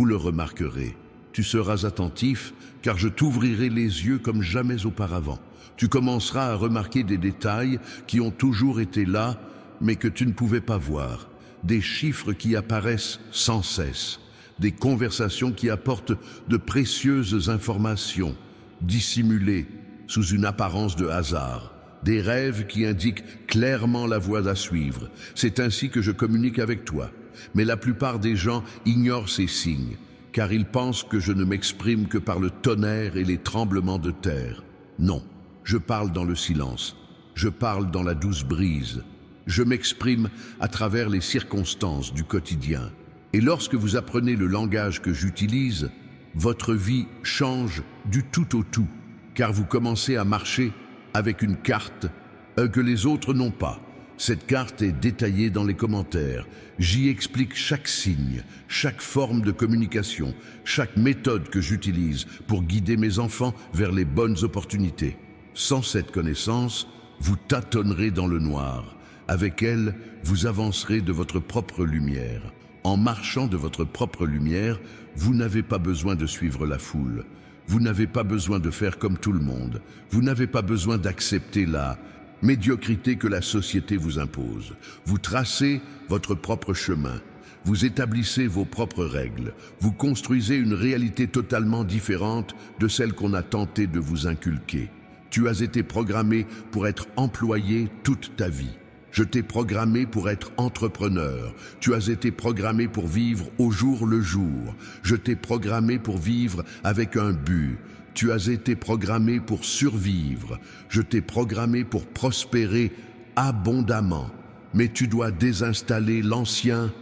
le remarquerez. Tu seras attentif car je t'ouvrirai les yeux comme jamais auparavant. Tu commenceras à remarquer des détails qui ont toujours été là, mais que tu ne pouvais pas voir. Des chiffres qui apparaissent sans cesse. Des conversations qui apportent de précieuses informations, dissimulées sous une apparence de hasard. Des rêves qui indiquent clairement la voie à suivre. C'est ainsi que je communique avec toi. Mais la plupart des gens ignorent ces signes, car ils pensent que je ne m'exprime que par le tonnerre et les tremblements de terre. Non, je parle dans le silence. Je parle dans la douce brise. Je m'exprime à travers les circonstances du quotidien. Et lorsque vous apprenez le langage que j'utilise, votre vie change du tout au tout, car vous commencez à marcher avec une carte que les autres n'ont pas. Cette carte est détaillée dans les commentaires. J'y explique chaque signe, chaque forme de communication, chaque méthode que j'utilise pour guider mes enfants vers les bonnes opportunités. Sans cette connaissance, vous tâtonnerez dans le noir. Avec elle, vous avancerez de votre propre lumière. En marchant de votre propre lumière, vous n'avez pas besoin de suivre la foule. Vous n'avez pas besoin de faire comme tout le monde. Vous n'avez pas besoin d'accepter la médiocrité que la société vous impose. Vous tracez votre propre chemin. Vous établissez vos propres règles. Vous construisez une réalité totalement différente de celle qu'on a tenté de vous inculquer. Tu as été programmé pour être employé toute ta vie. Je t'ai programmé pour être entrepreneur. Tu as été programmé pour vivre au jour le jour. Je t'ai programmé pour vivre avec un but. Tu as été programmé pour survivre. Je t'ai programmé pour prospérer abondamment. Mais tu dois désinstaller l'ancien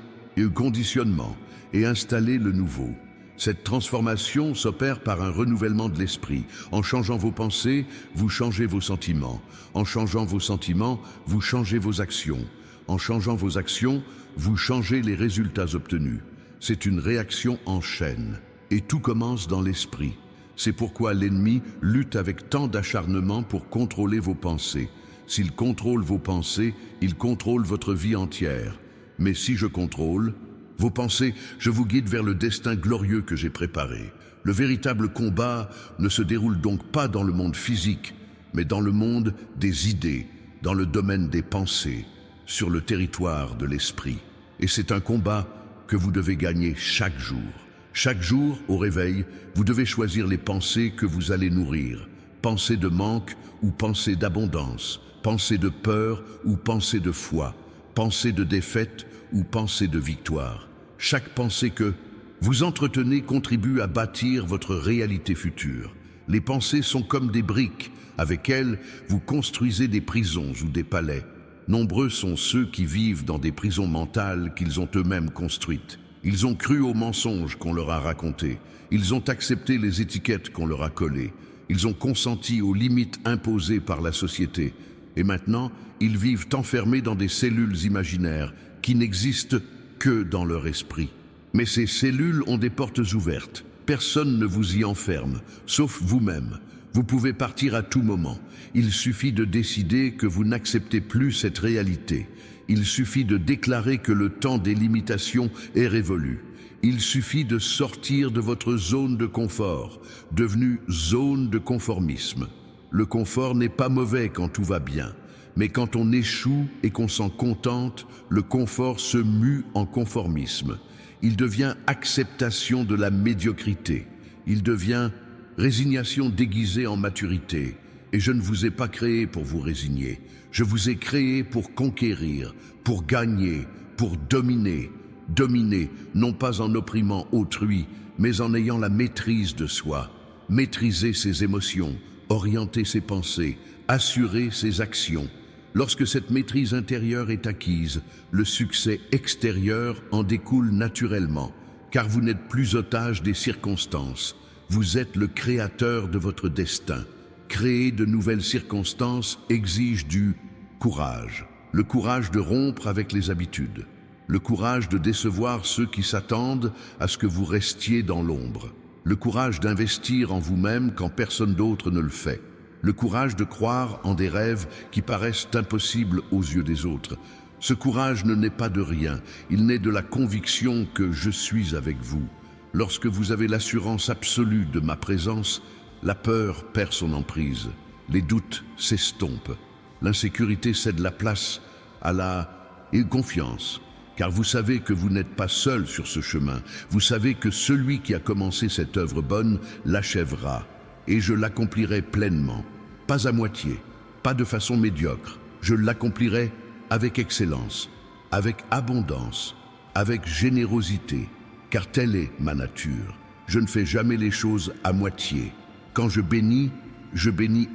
conditionnement et installer le nouveau. Cette transformation s'opère par un renouvellement de l'esprit. En changeant vos pensées, vous changez vos sentiments. En changeant vos sentiments, vous changez vos actions. En changeant vos actions, vous changez les résultats obtenus. C'est une réaction en chaîne. Et tout commence dans l'esprit. C'est pourquoi l'ennemi lutte avec tant d'acharnement pour contrôler vos pensées. S'il contrôle vos pensées, il contrôle votre vie entière. Mais si je contrôle vos pensées, je vous guide vers le destin glorieux que j'ai préparé. Le véritable combat ne se déroule donc pas dans le monde physique, mais dans le monde des idées, dans le domaine des pensées, sur le territoire de l'esprit. Et c'est un combat que vous devez gagner chaque jour. Chaque jour, au réveil, vous devez choisir les pensées que vous allez nourrir. Pensées de manque ou pensées d'abondance. pensée de peur ou pensée de foi, pensée de défaite ou pensée de victoire. Chaque pensée que vous entretenez contribue à bâtir votre réalité future. Les pensées sont comme des briques. Avec elles, vous construisez des prisons ou des palais. Nombreux sont ceux qui vivent dans des prisons mentales qu'ils ont eux-mêmes construites. Ils ont cru aux mensonges qu'on leur a racontés. Ils ont accepté les étiquettes qu'on leur a collées. Ils ont consenti aux limites imposées par la société. Et maintenant, ils vivent enfermés dans des cellules imaginaires qui n'existent que dans leur esprit. Mais ces cellules ont des portes ouvertes. Personne ne vous y enferme, sauf vous-même. Vous pouvez partir à tout moment. Il suffit de décider que vous n'acceptez plus cette réalité. Il suffit de déclarer que le temps des limitations est révolu. Il suffit de sortir de votre zone de confort, devenue zone de conformisme. Le confort n'est pas mauvais quand tout va bien, mais quand on échoue et qu'on s'en contente, le confort se mue en conformisme. Il devient acceptation de la médiocrité. Il devient résignation déguisée en maturité. Et je ne vous ai pas créé pour vous résigner. Je vous ai créé pour conquérir, pour gagner, pour dominer. Dominer, non pas en opprimant autrui, mais en ayant la maîtrise de soi. Maîtriser ses émotions, orienter ses pensées, assurer ses actions. Lorsque cette maîtrise intérieure est acquise, le succès extérieur en découle naturellement, car vous n'êtes plus otage des circonstances. Vous êtes le créateur de votre destin. Créer de nouvelles circonstances exige du courage. Le courage de rompre avec les habitudes. Le courage de décevoir ceux qui s'attendent à ce que vous restiez dans l'ombre. Le courage d'investir en vous-même quand personne d'autre ne le fait. Le courage de croire en des rêves qui paraissent impossibles aux yeux des autres. Ce courage ne naît pas de rien, il naît de la conviction que je suis avec vous. Lorsque vous avez l'assurance absolue de ma présence, la peur perd son emprise, les doutes s'estompent, l'insécurité cède la place à la confiance. Car vous savez que vous n'êtes pas seul sur ce chemin. Vous savez que celui qui a commencé cette œuvre bonne l'achèvera. Et je l'accomplirai pleinement. Pas à moitié, pas de façon médiocre. Je l'accomplirai avec excellence, avec abondance, avec générosité. Car telle est ma nature. Je ne fais jamais les choses à moitié. Quand je bénis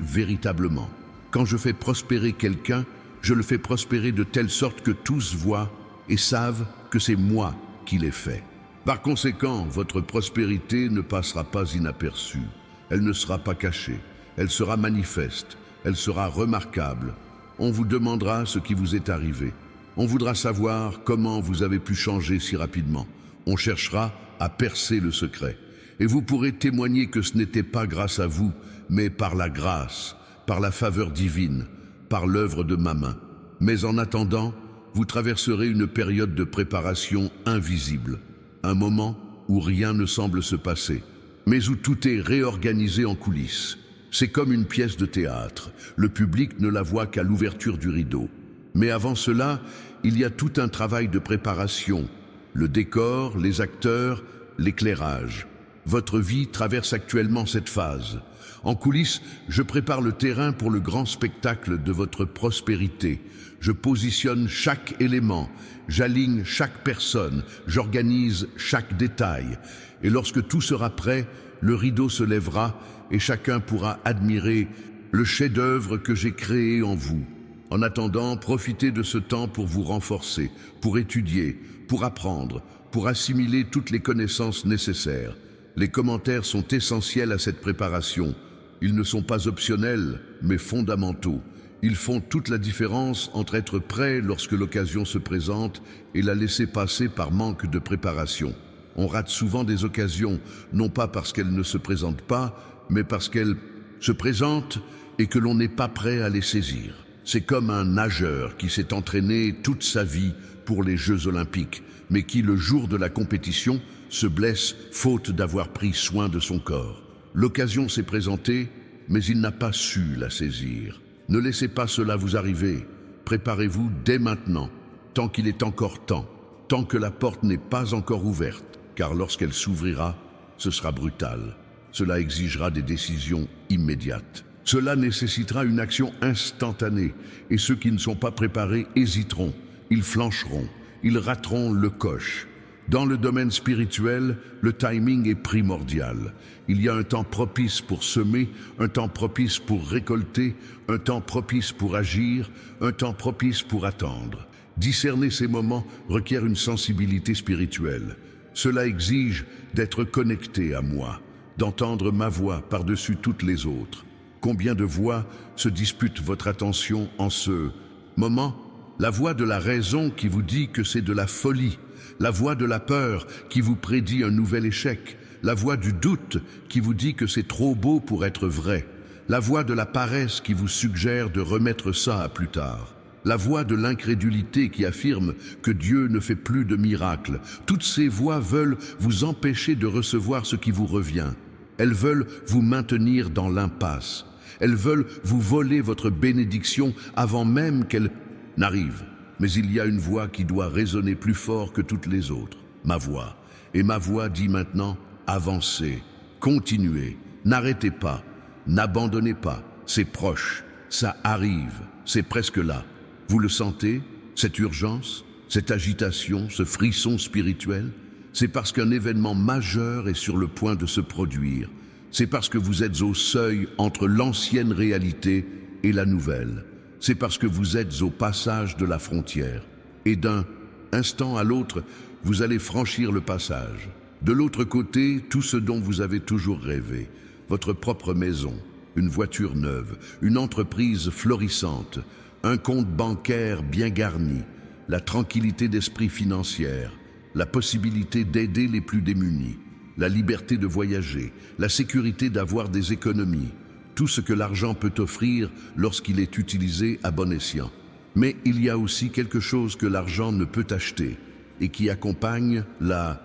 véritablement. Quand je fais prospérer quelqu'un, je le fais prospérer de telle sorte que tous voient et savent que c'est moi qui l'ai fait. Par conséquent, votre prospérité ne passera pas inaperçue. Elle ne sera pas cachée. Elle sera manifeste. Elle sera remarquable. On vous demandera ce qui vous est arrivé. On voudra savoir comment vous avez pu changer si rapidement. On cherchera à percer le secret. Et vous pourrez témoigner que ce n'était pas grâce à vous, mais par la grâce, par la faveur divine, par l'œuvre de ma main. Mais en attendant, vous traverserez une période de préparation invisible, un moment où rien ne semble se passer, mais où tout est réorganisé en coulisses. C'est comme une pièce de théâtre, le public ne la voit qu'à l'ouverture du rideau. Mais avant cela, il y a tout un travail de préparation, le décor, les acteurs, l'éclairage. Votre vie traverse actuellement cette phase. En coulisses, je prépare le terrain pour le grand spectacle de votre prospérité. Je positionne chaque élément, j'aligne chaque personne, j'organise chaque détail. Et lorsque tout sera prêt, le rideau se lèvera et chacun pourra admirer le chef-d'œuvre que j'ai créé en vous. En attendant, profitez de ce temps pour vous renforcer, pour étudier, pour apprendre, pour assimiler toutes les connaissances nécessaires. Les commentaires sont essentiels à cette préparation. Ils ne sont pas optionnels, mais fondamentaux. Ils font toute la différence entre être prêt lorsque l'occasion se présente et la laisser passer par manque de préparation. On rate souvent des occasions, non pas parce qu'elles ne se présentent pas, mais parce qu'elles se présentent et que l'on n'est pas prêt à les saisir. C'est comme un nageur qui s'est entraîné toute sa vie pour les Jeux Olympiques, mais qui, le jour de la compétition, se blesse faute d'avoir pris soin de son corps. L'occasion s'est présentée, mais il n'a pas su la saisir. Ne laissez pas cela vous arriver. Préparez-vous dès maintenant, tant qu'il est encore temps, tant que la porte n'est pas encore ouverte, car lorsqu'elle s'ouvrira, ce sera brutal. Cela exigera des décisions immédiates. Cela nécessitera une action instantanée et ceux qui ne sont pas préparés hésiteront, ils flancheront, ils rateront le coche. Dans le domaine spirituel, le timing est primordial. Il y a un temps propice pour semer, un temps propice pour récolter, un temps propice pour agir, un temps propice pour attendre. Discerner ces moments requiert une sensibilité spirituelle. Cela exige d'être connecté à moi, d'entendre ma voix par-dessus toutes les autres. Combien de voix se disputent votre attention en ce moment? La voix de la raison qui vous dit que c'est de la folie, la voix de la peur qui vous prédit un nouvel échec, la voix du doute qui vous dit que c'est trop beau pour être vrai, la voix de la paresse qui vous suggère de remettre ça à plus tard, la voix de l'incrédulité qui affirme que Dieu ne fait plus de miracles. Toutes ces voix veulent vous empêcher de recevoir ce qui vous revient. Elles veulent vous maintenir dans l'impasse. Elles veulent vous voler votre bénédiction avant même qu'elle n'arrive. Mais il y a une voix qui doit résonner plus fort que toutes les autres, ma voix. Et ma voix dit maintenant, avancez, continuez, n'arrêtez pas, n'abandonnez pas, c'est proche, ça arrive, c'est presque là. Vous le sentez, cette urgence, cette agitation, ce frisson spirituel? C'est parce qu'un événement majeur est sur le point de se produire. C'est parce que vous êtes au seuil entre l'ancienne réalité et la nouvelle. C'est parce que vous êtes au passage de la frontière. Et d'un instant à l'autre, vous allez franchir le passage. De l'autre côté, tout ce dont vous avez toujours rêvé. Votre propre maison, une voiture neuve, une entreprise florissante, un compte bancaire bien garni, la tranquillité d'esprit financière, la possibilité d'aider les plus démunis, la liberté de voyager, la sécurité d'avoir des économies, tout ce que l'argent peut offrir lorsqu'il est utilisé à bon escient. Mais il y a aussi quelque chose que l'argent ne peut acheter et qui accompagne la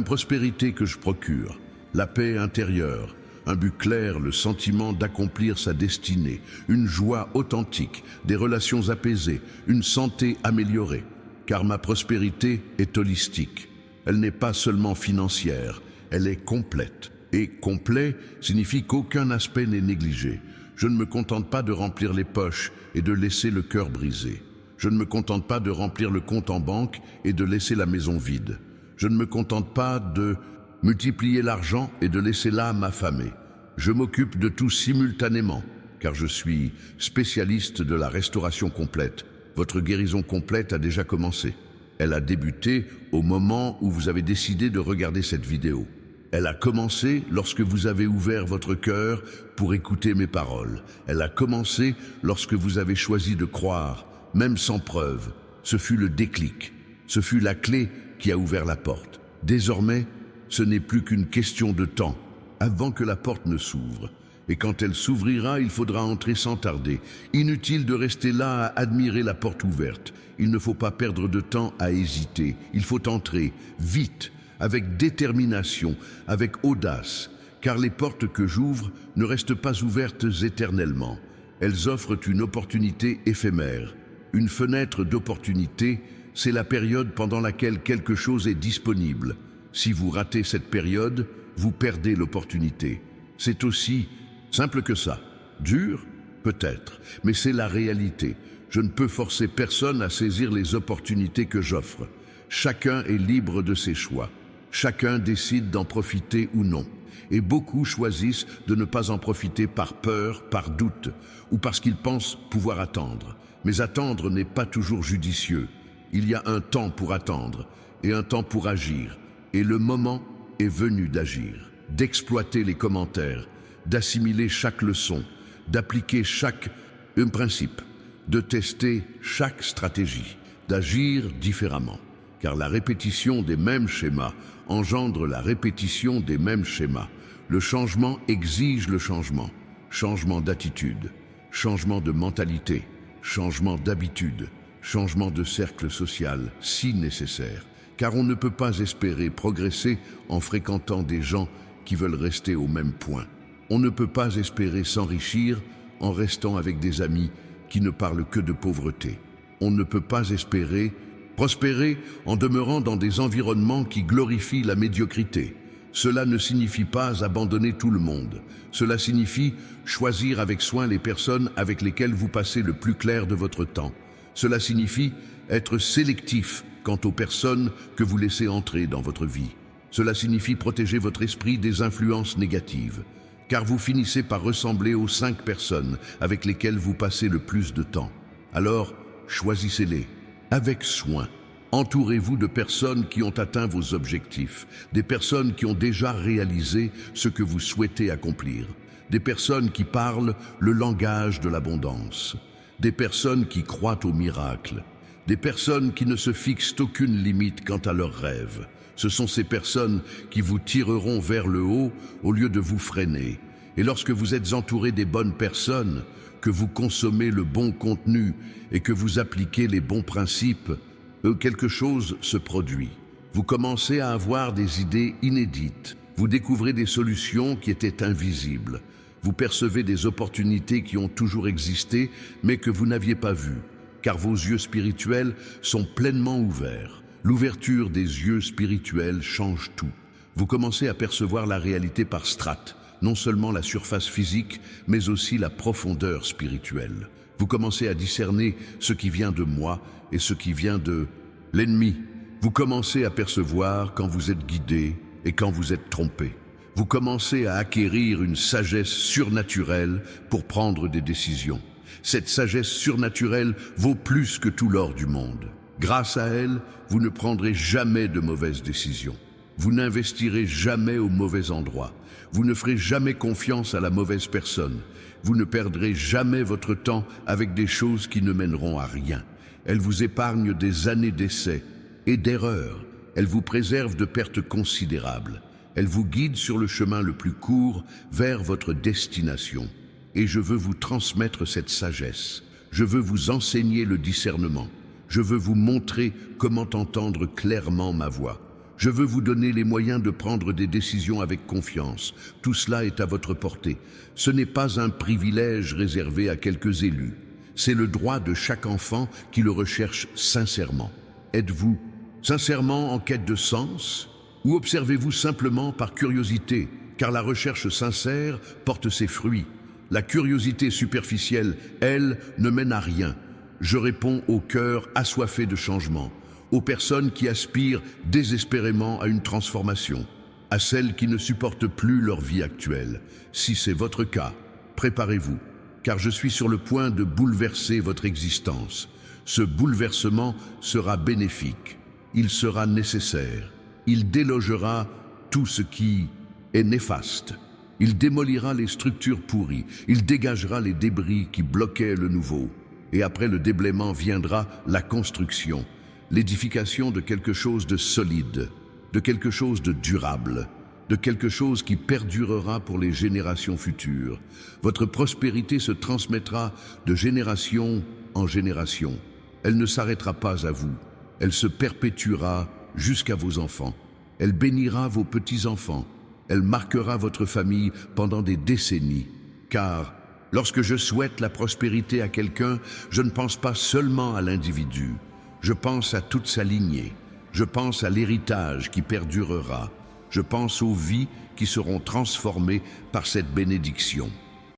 prospérité que je procure, la paix intérieure, un but clair, le sentiment d'accomplir sa destinée, une joie authentique, des relations apaisées, une santé améliorée. Car ma prospérité est holistique. Elle n'est pas seulement financière, elle est complète. Et complet signifie qu'aucun aspect n'est négligé. Je ne me contente pas de remplir les poches et de laisser le cœur brisé. Je ne me contente pas de remplir le compte en banque et de laisser la maison vide. Je ne me contente pas de multiplier l'argent et de laisser l'âme affamée. Je m'occupe de tout simultanément, car je suis spécialiste de la restauration complète. Votre guérison complète a déjà commencé. Elle a débuté au moment où vous avez décidé de regarder cette vidéo. Elle a commencé lorsque vous avez ouvert votre cœur pour écouter mes paroles. Elle a commencé lorsque vous avez choisi de croire, même sans preuve. Ce fut le déclic. Ce fut la clé qui a ouvert la porte. Désormais, ce n'est plus qu'une question de temps avant que la porte ne s'ouvre. Et quand elle s'ouvrira, il faudra entrer sans tarder. Inutile de rester là à admirer la porte ouverte. Il ne faut pas perdre de temps à hésiter. Il faut entrer, vite, avec détermination, avec audace, car les portes que j'ouvre ne restent pas ouvertes éternellement. Elles offrent une opportunité éphémère. Une fenêtre d'opportunité, c'est la période pendant laquelle quelque chose est disponible. Si vous ratez cette période, vous perdez l'opportunité. C'est aussi simple que ça. Dur? Peut-être, mais c'est la réalité. Je ne peux forcer personne à saisir les opportunités que j'offre. Chacun est libre de ses choix. Chacun décide d'en profiter ou non. Et beaucoup choisissent de ne pas en profiter par peur, par doute, ou parce qu'ils pensent pouvoir attendre. Mais attendre n'est pas toujours judicieux. Il y a un temps pour attendre, et un temps pour agir. Et le moment est venu d'agir, d'exploiter les commentaires, d'assimiler chaque leçon, d'appliquer chaque principe, de tester chaque stratégie, d'agir différemment. Car la répétition des mêmes schémas engendre la répétition des mêmes schémas. Le changement exige le changement. Changement d'attitude, changement de mentalité, changement d'habitude, changement de cercle social, si nécessaire. Car on ne peut pas espérer progresser en fréquentant des gens qui veulent rester au même point. On ne peut pas espérer s'enrichir en restant avec des amis qui ne parlent que de pauvreté. On ne peut pas espérer prospérer en demeurant dans des environnements qui glorifient la médiocrité. Cela ne signifie pas abandonner tout le monde. Cela signifie choisir avec soin les personnes avec lesquelles vous passez le plus clair de votre temps. Cela signifie être sélectif quant aux personnes que vous laissez entrer dans votre vie. Cela signifie protéger votre esprit des influences négatives, car vous finissez par ressembler aux 5 personnes avec lesquelles vous passez le plus de temps. Alors, choisissez-les avec soin. Entourez-vous de personnes qui ont atteint vos objectifs, des personnes qui ont déjà réalisé ce que vous souhaitez accomplir, des personnes qui parlent le langage de l'abondance, des personnes qui croient au miracle, des personnes qui ne se fixent aucune limite quant à leurs rêves. Ce sont ces personnes qui vous tireront vers le haut au lieu de vous freiner. Et lorsque vous êtes entouré des bonnes personnes, que vous consommez le bon contenu et que vous appliquez les bons principes, quelque chose se produit. Vous commencez à avoir des idées inédites. Vous découvrez des solutions qui étaient invisibles. Vous percevez des opportunités qui ont toujours existé, mais que vous n'aviez pas vues, car vos yeux spirituels sont pleinement ouverts. L'ouverture des yeux spirituels change tout. Vous commencez à percevoir la réalité par strates, non seulement la surface physique, mais aussi la profondeur spirituelle. Vous commencez à discerner ce qui vient de moi et ce qui vient de l'ennemi. Vous commencez à percevoir quand vous êtes guidé et quand vous êtes trompé. Vous commencez à acquérir une sagesse surnaturelle pour prendre des décisions. Cette sagesse surnaturelle vaut plus que tout l'or du monde. Grâce à elle, vous ne prendrez jamais de mauvaises décisions. Vous n'investirez jamais au mauvais endroit. Vous ne ferez jamais confiance à la mauvaise personne. Vous ne perdrez jamais votre temps avec des choses qui ne mèneront à rien. Elle vous épargne des années d'essais et d'erreurs. Elle vous préserve de pertes considérables. Elle vous guide sur le chemin le plus court vers votre destination. Et je veux vous transmettre cette sagesse. Je veux vous enseigner le discernement. Je veux vous montrer comment entendre clairement ma voix. Je veux vous donner les moyens de prendre des décisions avec confiance. Tout cela est à votre portée. Ce n'est pas un privilège réservé à quelques élus. C'est le droit de chaque enfant qui le recherche sincèrement. Êtes-vous sincèrement en quête de sens? Ou observez-vous simplement par curiosité, car la recherche sincère porte ses fruits. La curiosité superficielle, elle, ne mène à rien. Je réponds au cœur assoiffé de changement, aux personnes qui aspirent désespérément à une transformation, à celles qui ne supportent plus leur vie actuelle. Si c'est votre cas, préparez-vous, car je suis sur le point de bouleverser votre existence. Ce bouleversement sera bénéfique, il sera nécessaire, il délogera tout ce qui est néfaste. Il démolira les structures pourries, il dégagera les débris qui bloquaient le nouveau. Et après le déblaiement viendra la construction, l'édification de quelque chose de solide, de quelque chose de durable, de quelque chose qui perdurera pour les générations futures. Votre prospérité se transmettra de génération en génération. Elle ne s'arrêtera pas à vous, elle se perpétuera jusqu'à vos enfants. Elle bénira vos petits-enfants, elle marquera votre famille pendant des décennies, car lorsque je souhaite la prospérité à quelqu'un, je ne pense pas seulement à l'individu. Je pense à toute sa lignée. Je pense à l'héritage qui perdurera. Je pense aux vies qui seront transformées par cette bénédiction.